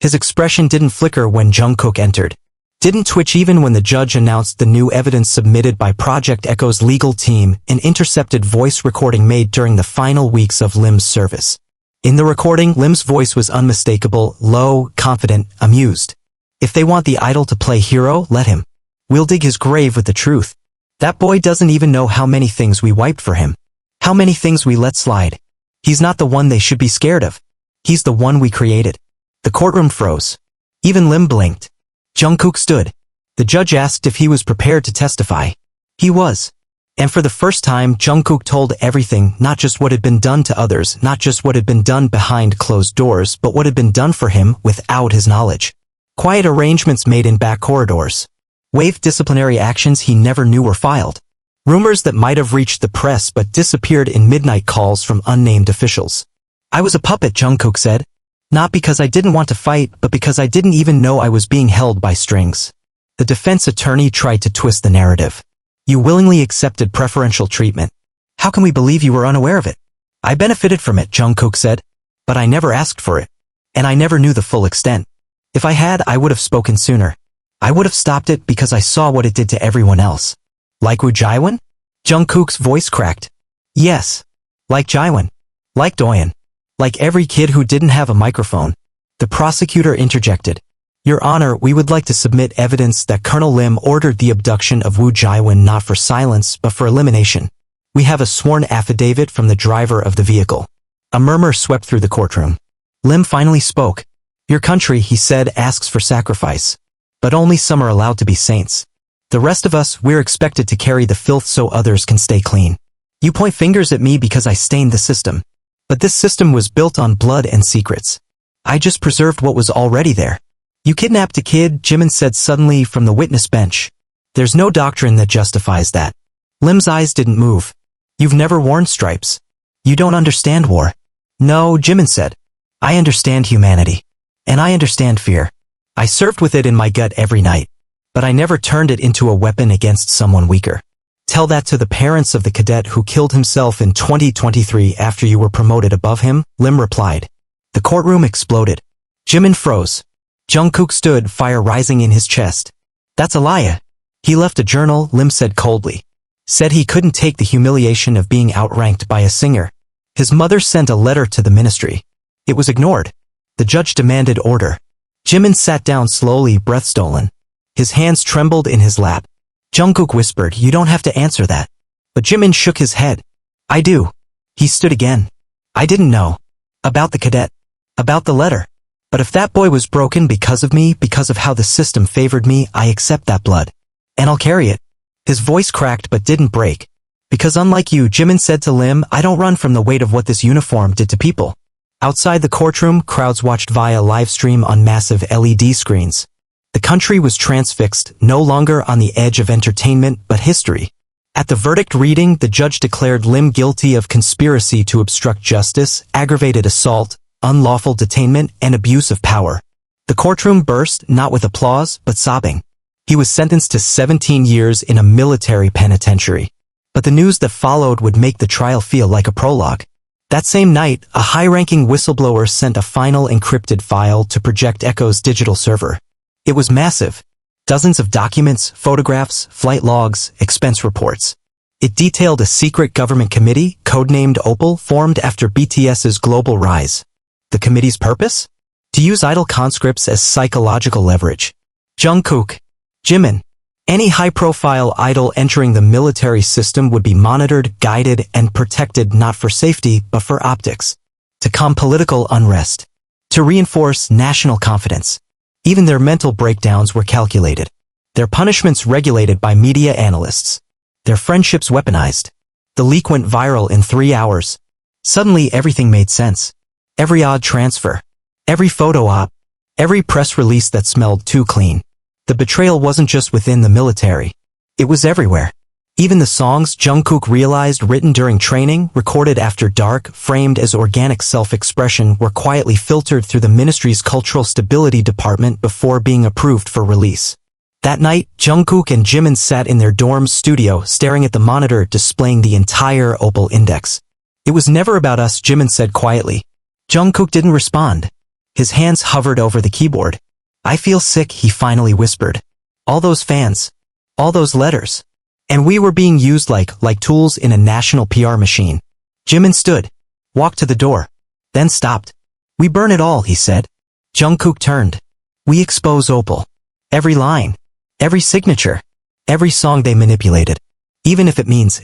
His expression didn't flicker when Jungkook entered. Didn't twitch even when the judge announced the new evidence submitted by Project Echo's legal team, an intercepted voice recording made during the final weeks of Lim's service. In the recording, Lim's voice was unmistakable, low, confident, amused. If they want the idol to play hero, let him. We'll dig his grave with the truth. That boy doesn't even know how many things we wiped for him. How many things we let slide. He's not the one they should be scared of. He's the one we created. The courtroom froze. Even Lim blinked. Jungkook stood. The judge asked if he was prepared to testify. He was. And for the first time, Jungkook told everything, not just what had been done to others, not just what had been done behind closed doors, but what had been done for him without his knowledge. Quiet arrangements made in back corridors. Waived disciplinary actions he never knew were filed. Rumors that might have reached the press but disappeared in midnight calls from unnamed officials. I was a puppet, Jungkook said. Not because I didn't want to fight, but because I didn't even know I was being held by strings. The defense attorney tried to twist the narrative. You willingly accepted preferential treatment. How can we believe you were unaware of it? I benefited from it, Jungkook said. But I never asked for it. And I never knew the full extent. If I had, I would have spoken sooner. I would have stopped it because I saw what it did to everyone else. Like Woo Jae-won? Jungkook's voice cracked. Yes. Like Jae-won. Like Doyeon. Like every kid who didn't have a microphone. The prosecutor interjected. Your Honor, we would like to submit evidence that Colonel Lim ordered the abduction of Woo Jae-won not for silence but for elimination. We have a sworn affidavit from the driver of the vehicle. A murmur swept through the courtroom. Lim finally spoke. Your country, he said, asks for sacrifice. But only some are allowed to be saints. The rest of us, we're expected to carry the filth so others can stay clean. You point fingers at me because I stained the system. But this system was built on blood and secrets. I just preserved what was already there. You kidnapped a kid, Jimin said suddenly from the witness bench. There's no doctrine that justifies that. Lim's eyes didn't move. You've never worn stripes. You don't understand war. No, Jimin said. I understand humanity. And I understand fear. I served with it in my gut every night. But I never turned it into a weapon against someone weaker. Tell that to the parents of the cadet who killed himself in 2023 after you were promoted above him, Lim replied. The courtroom exploded. Jimin froze. Jungkook stood, fire rising in his chest. That's a lie. He left a journal, Lim said coldly. Said he couldn't take the humiliation of being outranked by a singer. His mother sent a letter to the ministry. It was ignored. The judge demanded order. Jimin sat down slowly, breath stolen. His hands trembled in his lap. Jungkook whispered, you don't have to answer that. But Jimin shook his head. I do. He stood again. I didn't know. About the cadet. About the letter. But if that boy was broken because of me, because of how the system favored me, I accept that blood. And I'll carry it. His voice cracked but didn't break. Because unlike you, Jimin said to Lim, I don't run from the weight of what this uniform did to people. Outside the courtroom, crowds watched via live stream on massive LED screens. The country was transfixed, no longer on the edge of entertainment but history. At the verdict reading, the judge declared Lim guilty of conspiracy to obstruct justice, aggravated assault, unlawful detainment, and abuse of power. The courtroom burst, not with applause, but sobbing. He was sentenced to 17 years in a military penitentiary. But the news that followed would make the trial feel like a prologue. That same night, a high-ranking whistleblower sent a final encrypted file to Project Echo's digital server. It was massive. Dozens of documents, photographs, flight logs, expense reports. It detailed a secret government committee, codenamed Opal, formed after BTS's global rise. The committee's purpose? To use idol conscripts as psychological leverage. Jungkook, Jimin. Any high-profile idol entering the military system would be monitored, guided, and protected not for safety but for optics. To calm political unrest. To reinforce national confidence. Even their mental breakdowns were calculated. Their punishments regulated by media analysts. Their friendships weaponized. The leak went viral in 3 hours. Suddenly everything made sense. Every odd transfer. Every photo op. Every press release that smelled too clean. The betrayal wasn't just within the military. It was everywhere. Even the songs Jungkook realized written during training, recorded after dark, framed as organic self-expression were quietly filtered through the ministry's cultural stability department before being approved for release. That night, Jungkook and Jimin sat in their dorm's studio staring at the monitor displaying the entire Opal index. It was never about us, Jimin said quietly. Jungkook didn't respond. His hands hovered over the keyboard. I feel sick, he finally whispered. All those fans. All those letters. And we were being used like tools in a national PR machine. Jimin stood, walked to the door, then stopped. We burn it all, he said. Jungkook turned. We expose Opal. Every line. Every signature. Every song they manipulated. Even if it means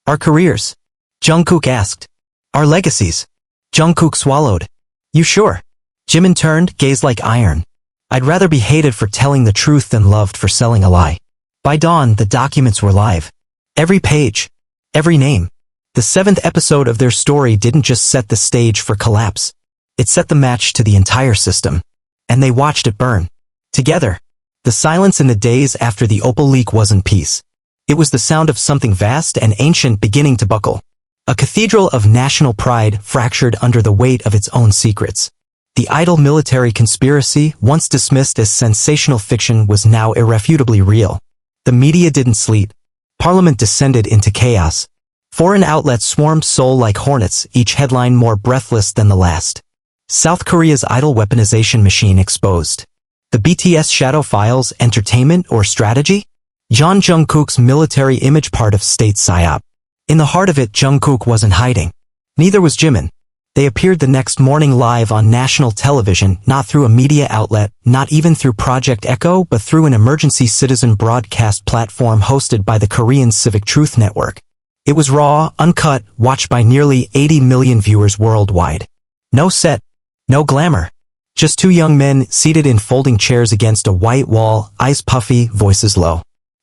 our careers. Jungkook asked. Our legacies. Jungkook swallowed. You sure? Jimin turned, gaze like iron. I'd rather be hated for telling the truth than loved for selling a lie. By dawn, the documents were live. Every page. Every name. The 7th episode of their story didn't just set the stage for collapse. It set the match to the entire system. And they watched it burn. Together. The silence in the days after the Opal leak wasn't peace. It was the sound of something vast and ancient beginning to buckle. A cathedral of national pride fractured under the weight of its own secrets. The idle military conspiracy, once dismissed as sensational fiction, was now irrefutably real. The media didn't sleep. Parliament descended into chaos. Foreign outlets swarmed Seoul like hornets, each headline more breathless than the last. South Korea's idol weaponization machine exposed. The BTS shadow files entertainment or strategy? Jungkook's military image part of state psyop. In the heart of it, Jungkook wasn't hiding. Neither was Jimin. They appeared the next morning live on national television, not through a media outlet, not even through Project Echo, but through an emergency citizen broadcast platform hosted by the Korean Civic Truth Network. It was raw, uncut, watched by nearly 80 million viewers worldwide. No set, no glamour. Just two young men seated in folding chairs against a white wall, eyes puffy, voices low.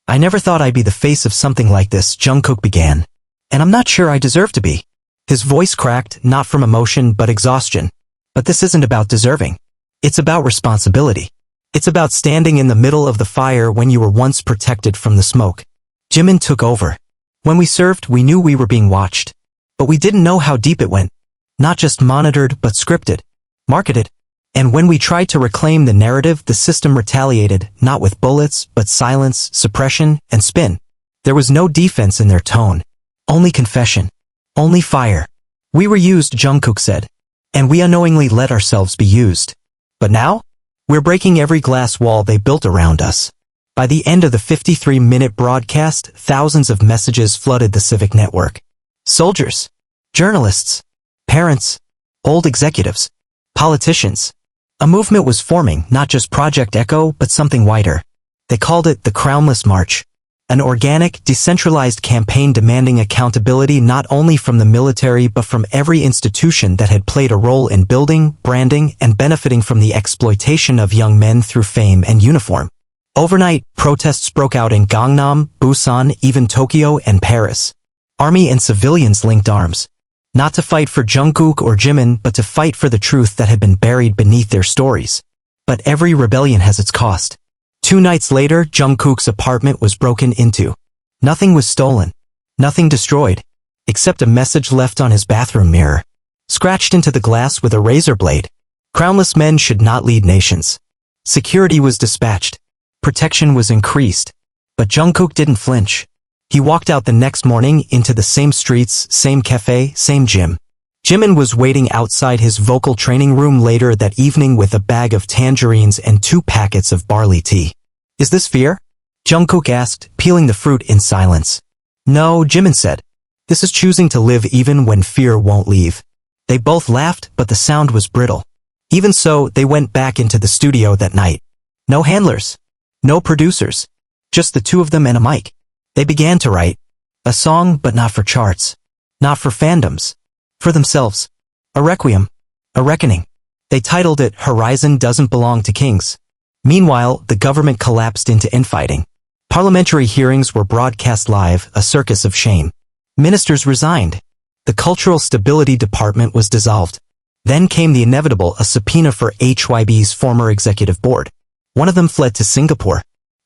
I never thought I'd be the face of something like this, Jungkook began. And I'm not sure I deserve to be. His voice cracked, not from emotion but exhaustion. But this isn't about deserving. It's about responsibility. It's about standing in the middle of the fire when you were once protected from the smoke. Jimin took over. When we served, we knew we were being watched. But we didn't know how deep it went. Not just monitored, but scripted. Marketed. And when we tried to reclaim the narrative, the system retaliated, not with bullets, but silence, suppression, and spin. There was no defense in their tone. Only confession. Only fire. We were used, Jungkook said. And we unknowingly let ourselves be used. But now? We're breaking every glass wall they built around us. By the end of the 53-minute broadcast, thousands of messages flooded the civic network. Soldiers. Journalists. Parents. Old executives. Politicians. A movement was forming, not just Project Echo, but something wider. They called it the Crownless March. An organic, decentralized campaign demanding accountability not only from the military but from every institution that had played a role in building, branding, and benefiting from the exploitation of young men through fame and uniform. Overnight, protests broke out in Gangnam, Busan, even Tokyo and Paris. Army and civilians linked arms. Not to fight for Jungkook or Jimin, but to fight for the truth that had been buried beneath their stories. But every rebellion has its cost. 2 nights later, Jungkook's apartment was broken into. Nothing was stolen. Nothing destroyed. Except a message left on his bathroom mirror. Scratched into the glass with a razor blade. Crownless men should not lead nations. Security was dispatched. Protection was increased. But Jungkook didn't flinch. He walked out the next morning into the same streets, same cafe, same gym. Jimin was waiting outside his vocal training room later that evening with a bag of tangerines and 2 packets of barley tea. Is this fear? Jungkook asked, peeling the fruit in silence. No, Jimin said. This is choosing to live even when fear won't leave. They both laughed, but the sound was brittle. Even so, they went back into the studio that night. No handlers. No producers. Just the 2 of them and a mic. They began to write. A song, but not for charts. Not for fandoms. For themselves. A requiem. A reckoning. They titled it Horizon Doesn't Belong to Kings. Meanwhile, the government collapsed into infighting. Parliamentary hearings were broadcast live, a circus of shame. Ministers resigned. The Cultural Stability Department was dissolved. Then came the inevitable, a subpoena for HYB's former executive board. One of them fled to Singapore.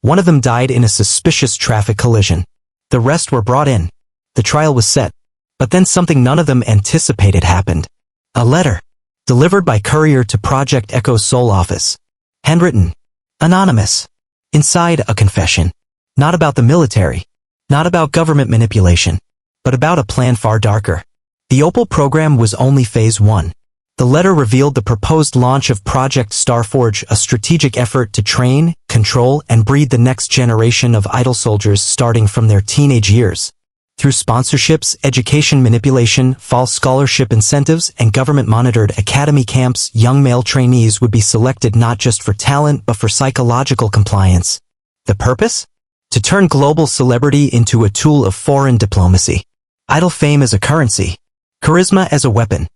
One of them died in a suspicious traffic collision. The rest were brought in. The trial was set. But then something none of them anticipated happened. A letter. Delivered by courier to Project Echo's Seoul office. Handwritten. Anonymous. Inside, a confession. Not about the military. Not about government manipulation. But about a plan far darker. The Opal program was only phase 1. The letter revealed the proposed launch of Project Starforge, a strategic effort to train, control, and breed the next generation of idol soldiers starting from their teenage years. Through sponsorships, education manipulation, false scholarship incentives, and government-monitored academy camps, young male trainees would be selected not just for talent but for psychological compliance. The purpose? To turn global celebrity into a tool of foreign diplomacy. Idol fame as a currency. Charisma as a weapon.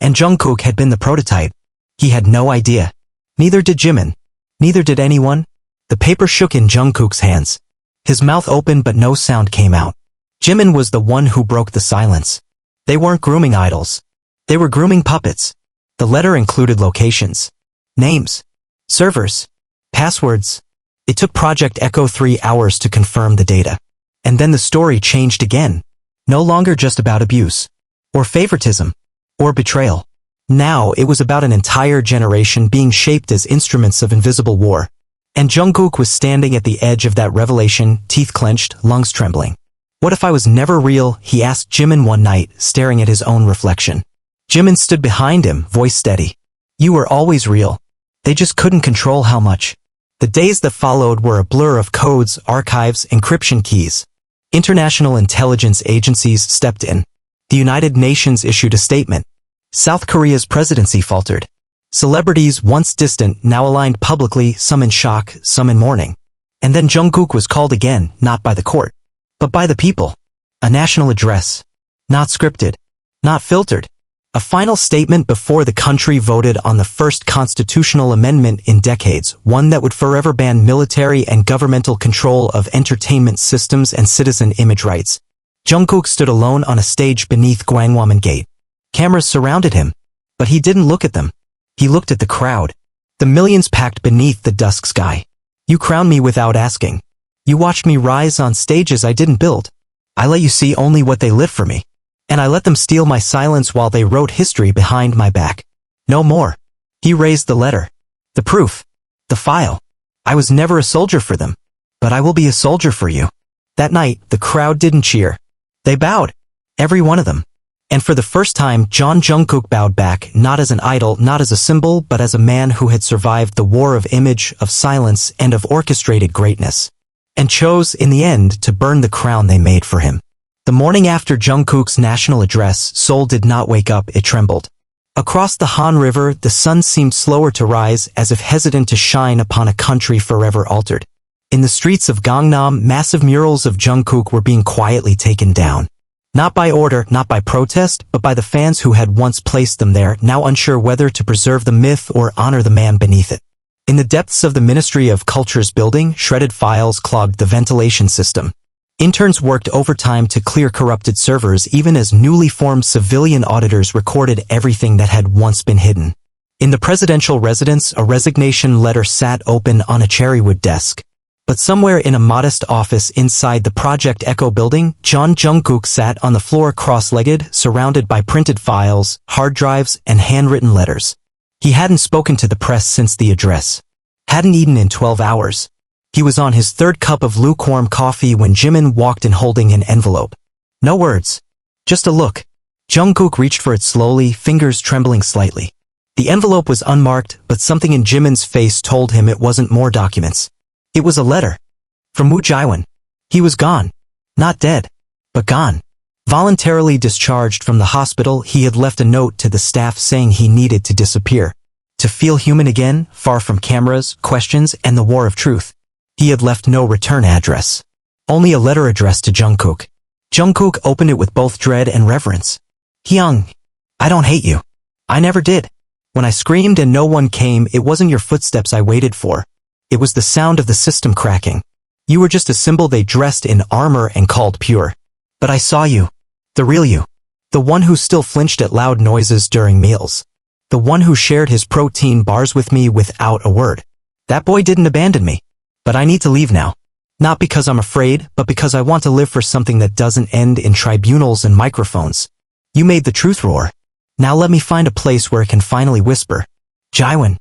And Jungkook had been the prototype. He had no idea. Neither did Jimin. Neither did anyone. The paper shook in Jungkook's hands. His mouth opened but no sound came out. Jimin was the one who broke the silence. They weren't grooming idols. They were grooming puppets. The letter included locations. Names. Servers. Passwords. It took Project Echo 3 hours to confirm the data. And then the story changed again. No longer just about abuse. Or favoritism. Or betrayal. Now it was about an entire generation being shaped as instruments of invisible war. And Jungkook was standing at the edge of that revelation, teeth clenched, lungs trembling. What if I was never real? He asked Jimin one night, staring at his own reflection. Jimin stood behind him, voice steady. You were always real. They just couldn't control how much. The days that followed were a blur of codes, archives, encryption keys. International intelligence agencies stepped in. The United Nations issued a statement. South Korea's presidency faltered. Celebrities, once distant, now aligned publicly, some in shock, some in mourning. And then Jungkook was called again, not by the court, but by the people. A national address. Not scripted. Not filtered. A final statement before the country voted on the first constitutional amendment in decades, one that would forever ban military and governmental control of entertainment systems and citizen image rights. Jungkook stood alone on a stage beneath Gwangwamun Gate. Cameras surrounded him, but he didn't look at them. He looked at the crowd. The millions packed beneath the dusk sky. You crowned me without asking. You watched me rise on stages I didn't build. I let you see only what they lit for me. And I let them steal my silence while they wrote history behind my back. No more. He raised the letter. The proof. The file. I was never a soldier for them. But I will be a soldier for you. That night, the crowd didn't cheer. They bowed. Every one of them. And for the first time, Jungkook bowed back, not as an idol, not as a symbol, but as a man who had survived the war of image, of silence, and of orchestrated greatness. And chose, in the end, to burn the crown they made for him. The morning after Jungkook's national address, Seoul did not wake up, it trembled. Across the Han River, the sun seemed slower to rise, as if hesitant to shine upon a country forever altered. In the streets of Gangnam, massive murals of Jungkook were being quietly taken down. Not by order, not by protest, but by the fans who had once placed them there, now unsure whether to preserve the myth or honor the man beneath it. In the depths of the Ministry of Culture's building, shredded files clogged the ventilation system. Interns worked overtime to clear corrupted servers even as newly formed civilian auditors recorded everything that had once been hidden. In the presidential residence, a resignation letter sat open on a cherrywood desk. But somewhere in a modest office inside the Project Echo building, Jungkook sat on the floor cross-legged, surrounded by printed files, hard drives, and handwritten letters. He hadn't spoken to the press since the address. Hadn't eaten in 12 hours. He was on his third cup of lukewarm coffee when Jimin walked in holding an envelope. No words. Just a look. Jungkook reached for it slowly, fingers trembling slightly. The envelope was unmarked, but something in Jimin's face told him it wasn't more documents. It was a letter. From Woo Jae-won. He was gone. Not dead. But gone. Voluntarily discharged from the hospital, he had left a note to the staff saying he needed to disappear. To feel human again, far from cameras, questions, and the war of truth. He had left no return address. Only a letter addressed to Jungkook. Jungkook opened it with both dread and reverence. Taehyung, I don't hate you. I never did. When I screamed and no one came, it wasn't your footsteps I waited for. It was the sound of the system cracking. You were just a symbol they dressed in armor and called pure. But I saw you. The real you. The one who still flinched at loud noises during meals. The one who shared his protein bars with me without a word. That boy didn't abandon me. But I need to leave now. Not because I'm afraid, but because I want to live for something that doesn't end in tribunals and microphones. You made the truth roar. Now let me find a place where it can finally whisper. Jiwon.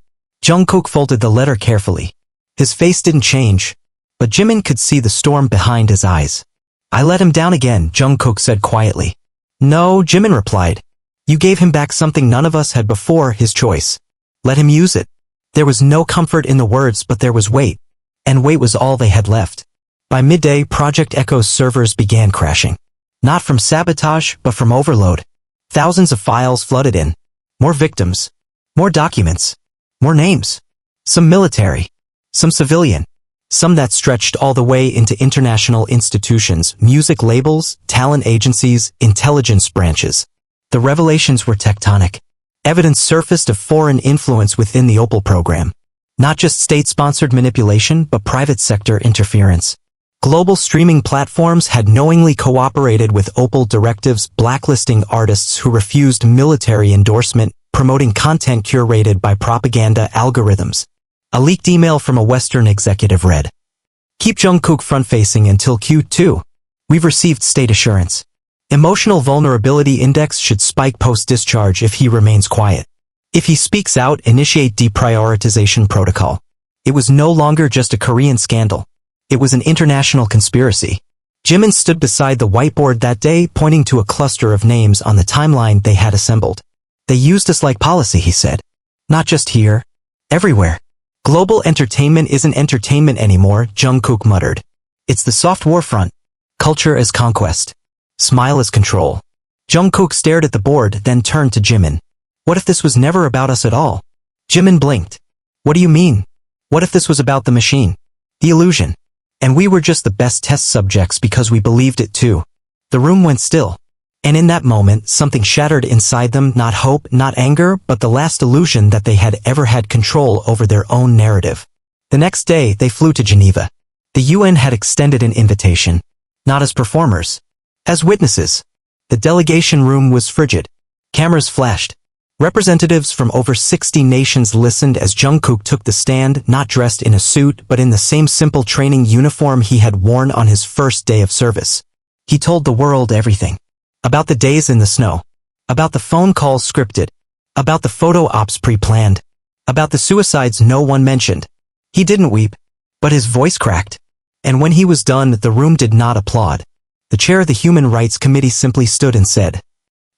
Jungkook folded the letter carefully. His face didn't change, but Jimin could see the storm behind his eyes. I let him down again, Jungkook said quietly. No, Jimin replied. You gave him back something none of us had before, his choice. Let him use it. There was no comfort in the words, but there was weight. And weight was all they had left. By midday, Project Echo's servers began crashing. Not from sabotage, but from overload. Thousands of files flooded in. More victims. More documents. More names. Some military. Some civilian. Some that stretched all the way into international institutions, music labels, talent agencies, intelligence branches. The revelations were tectonic. Evidence surfaced of foreign influence within the Opal program. Not just state-sponsored manipulation, but private sector interference. Global streaming platforms had knowingly cooperated with Opal directives, blacklisting artists who refused military endorsement, promoting content curated by propaganda algorithms. A leaked email from a Western executive read, "Keep Jungkook front-facing until Q2. We've received state assurance. Emotional vulnerability index should spike post-discharge if he remains quiet. If he speaks out, initiate deprioritization protocol." It was no longer just a Korean scandal. It was an international conspiracy. Jimin stood beside the whiteboard that day, pointing to a cluster of names on the timeline they had assembled. They used us like policy, he said. Not just here. Everywhere. Global entertainment isn't entertainment anymore, Jungkook muttered. It's the soft war front. Culture as conquest. Smile as control. Jungkook stared at the board, then turned to Jimin. What if this was never about us at all? Jimin blinked. What do you mean? What if this was about the machine? The illusion. And we were just the best test subjects because we believed it too. The room went still. And in that moment, something shattered inside them, not hope, not anger, but the last illusion that they had ever had control over their own narrative. The next day, they flew to Geneva. The UN had extended an invitation. Not as performers. As witnesses. The delegation room was frigid. Cameras flashed. Representatives from over 60 nations listened as Jungkook took the stand, not dressed in a suit, but in the same simple training uniform he had worn on his first day of service. He told the world everything. About the days in the snow. About the phone calls scripted. About the photo ops pre-planned. About the suicides no one mentioned. He didn't weep, but his voice cracked. And when he was done, the room did not applaud. The chair of the Human Rights Committee simply stood and said,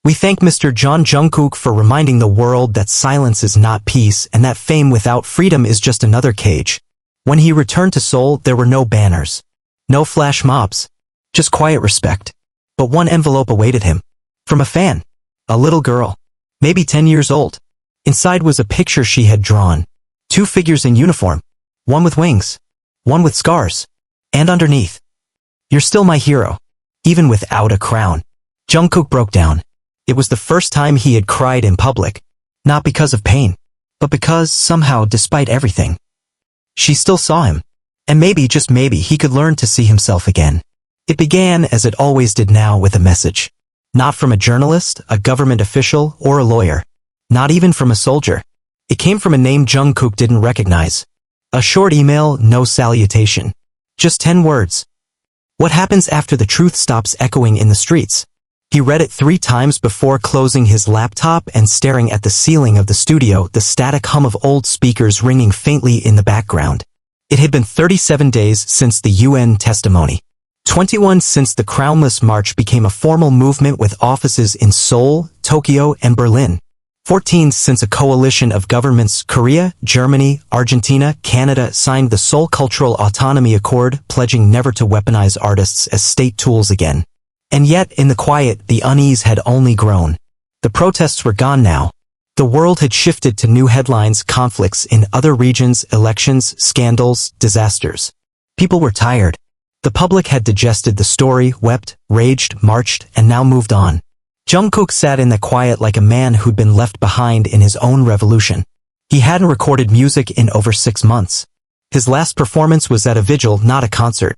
"We thank Mr. Jungkook for reminding the world that silence is not peace and that fame without freedom is just another cage." When he returned to Seoul, there were no banners. No flash mobs. Just quiet respect. But one envelope awaited him. From a fan. A little girl. Maybe 10 years old. Inside was a picture she had drawn. 2 figures in uniform. One with wings. One with scars. And underneath, "You're still my hero. Even without a crown." Jungkook broke down. It was the first time he had cried in public. Not because of pain, but because, somehow, despite everything, she still saw him. And maybe, just maybe, he could learn to see himself again. It began, as it always did now, with a message. Not from a journalist, a government official, or a lawyer. Not even from a soldier. It came from a name Jungkook didn't recognize. A short email, no salutation. Just 10 words. What happens after the truth stops echoing in the streets? He read it 3 times before closing his laptop and staring at the ceiling of the studio, the static hum of old speakers ringing faintly in the background. It had been 37 days since the UN testimony. 21 since the Crownless March became a formal movement with offices in Seoul, Tokyo, and Berlin. 14 since a coalition of governments, Korea, Germany, Argentina, Canada, signed the Seoul Cultural Autonomy Accord, pledging never to weaponize artists as state tools again. And yet, in the quiet, the unease had only grown. The protests were gone now. The world had shifted to new headlines, conflicts in other regions, elections, scandals, disasters. People were tired. The public had digested the story, wept, raged, marched, and now moved on. Jungkook sat in the quiet like a man who'd been left behind in his own revolution. He hadn't recorded music in over 6 months. His last performance was at a vigil, not a concert.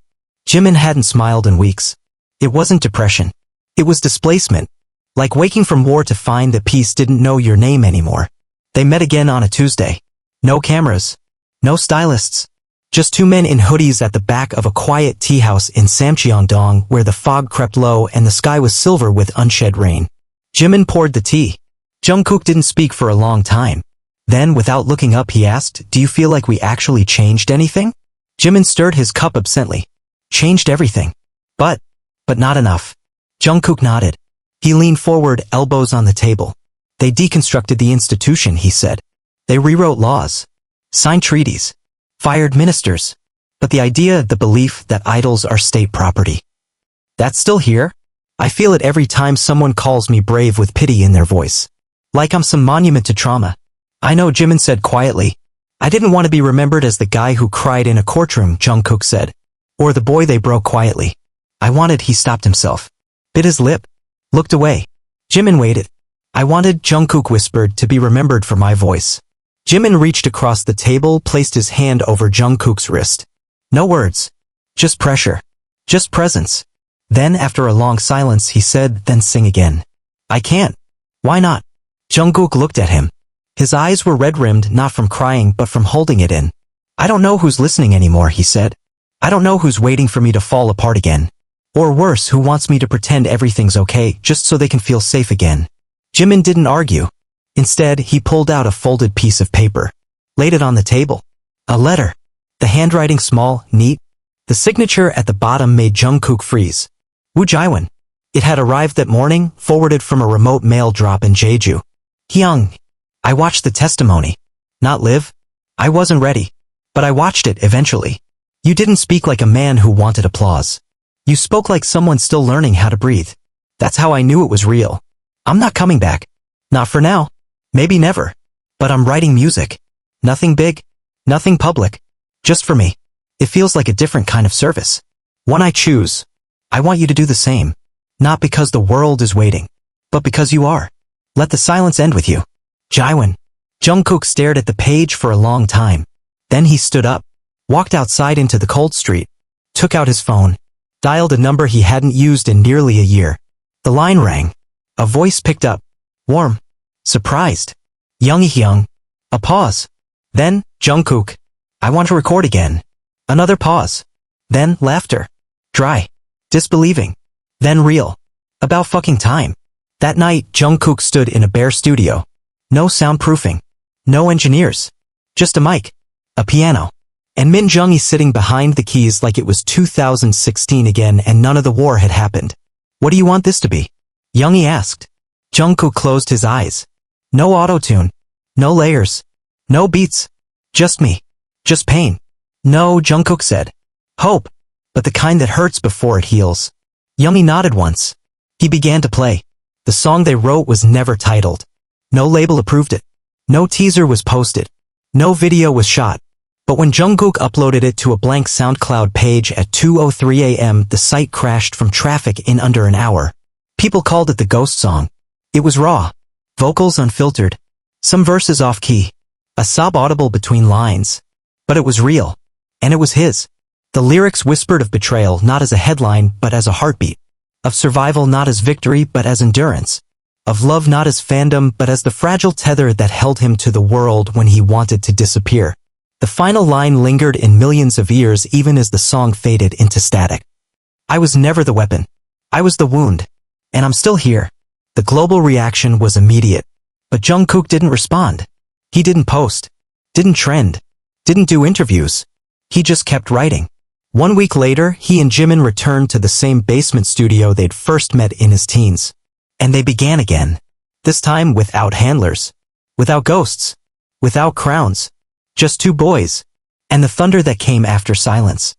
Jimin hadn't smiled in weeks. It wasn't depression. It was displacement. Like waking from war to find that peace didn't know your name anymore. They met again on a Tuesday. No cameras. No stylists. Just two men in hoodies at the back of a quiet tea house in Samcheon-dong where the fog crept low and the sky was silver with unshed rain. Jimin poured the tea. Jungkook didn't speak for a long time. Then, without looking up, he asked, "Do you feel like we actually changed anything?" Jimin stirred his cup absently. "Changed everything. But not enough." Jungkook nodded. He leaned forward, elbows on the table. "They deconstructed the institution," he said. "They rewrote laws. Signed treaties. Fired ministers. But the idea, the belief that idols are state property. That's still here? I feel it every time someone calls me brave with pity in their voice. Like I'm some monument to trauma." "I know," Jimin said quietly. "I didn't want to be remembered as the guy who cried in a courtroom," Jungkook said. "Or the boy they broke quietly. I wanted," he stopped himself. Bit his lip. Looked away. Jimin waited. "I wanted," Jungkook whispered, "to be remembered for my voice." Jimin reached across the table, placed his hand over Jungkook's wrist. No words. Just pressure. Just presence. Then, after a long silence, he said, "Then sing again." "I can't." "Why not?" Jungkook looked at him. His eyes were red-rimmed, not from crying but from holding it in. "I don't know who's listening anymore," he said. "I don't know who's waiting for me to fall apart again. Or worse, who wants me to pretend everything's okay just so they can feel safe again." Jimin didn't argue. Instead, he pulled out a folded piece of paper. Laid it on the table. A letter. The handwriting small, neat. The signature at the bottom made Jungkook freeze. Woo Jiwon. It had arrived that morning, forwarded from a remote mail drop in Jeju. "Taehyung. I watched the testimony. Not live? I wasn't ready. But I watched it eventually. You didn't speak like a man who wanted applause. You spoke like someone still learning how to breathe. That's how I knew it was real. I'm not coming back. Not for now. Maybe never. But I'm writing music. Nothing big. Nothing public. Just for me. It feels like a different kind of service. One I choose. I want you to do the same. Not because the world is waiting. But because you are. Let the silence end with you. Jiwon." Jungkook stared at the page for a long time. Then he stood up. Walked outside into the cold street. Took out his phone. Dialed a number he hadn't used in nearly a year. The line rang. A voice picked up. Warm. Surprised. "Yoongijungkook." A pause. Then, "Jungkook. I want to record again." Another pause. Then, laughter. Dry. Disbelieving. Then real. About fucking time. That night, Jungkook stood in a bare studio. No soundproofing. No engineers. Just a mic. A piano. And Min Jung-hee sitting behind the keys like it was 2016 again and none of the war had happened. "What do you want this to be?" Jung-hee asked. Jungkook closed his eyes. No auto-tune. No layers. No beats. Just me. Just pain. "No," Jungkook said. "Hope. But the kind that hurts before it heals." Jung-hee nodded once. He began to play. The song they wrote was never titled. No label approved it. No teaser was posted. No video was shot. But when Jungkook uploaded it to a blank SoundCloud page at 2:03 a.m., the site crashed from traffic in under an hour. People called it the ghost song. It was raw. Vocals unfiltered. Some verses off-key. A sob audible between lines. But it was real. And it was his. The lyrics whispered of betrayal not as a headline but as a heartbeat. Of survival not as victory but as endurance. Of love not as fandom but as the fragile tether that held him to the world when he wanted to disappear. The final line lingered in millions of ears even as the song faded into static. "I was never the weapon. I was the wound. And I'm still here." The global reaction was immediate. But Jungkook didn't respond. He didn't post. Didn't trend. Didn't do interviews. He just kept writing. 1 week later, he and Jimin returned to the same basement studio they'd first met in his teens. And they began again. This time without handlers. Without ghosts. Without crowns. Just two boys. And the thunder that came after silence.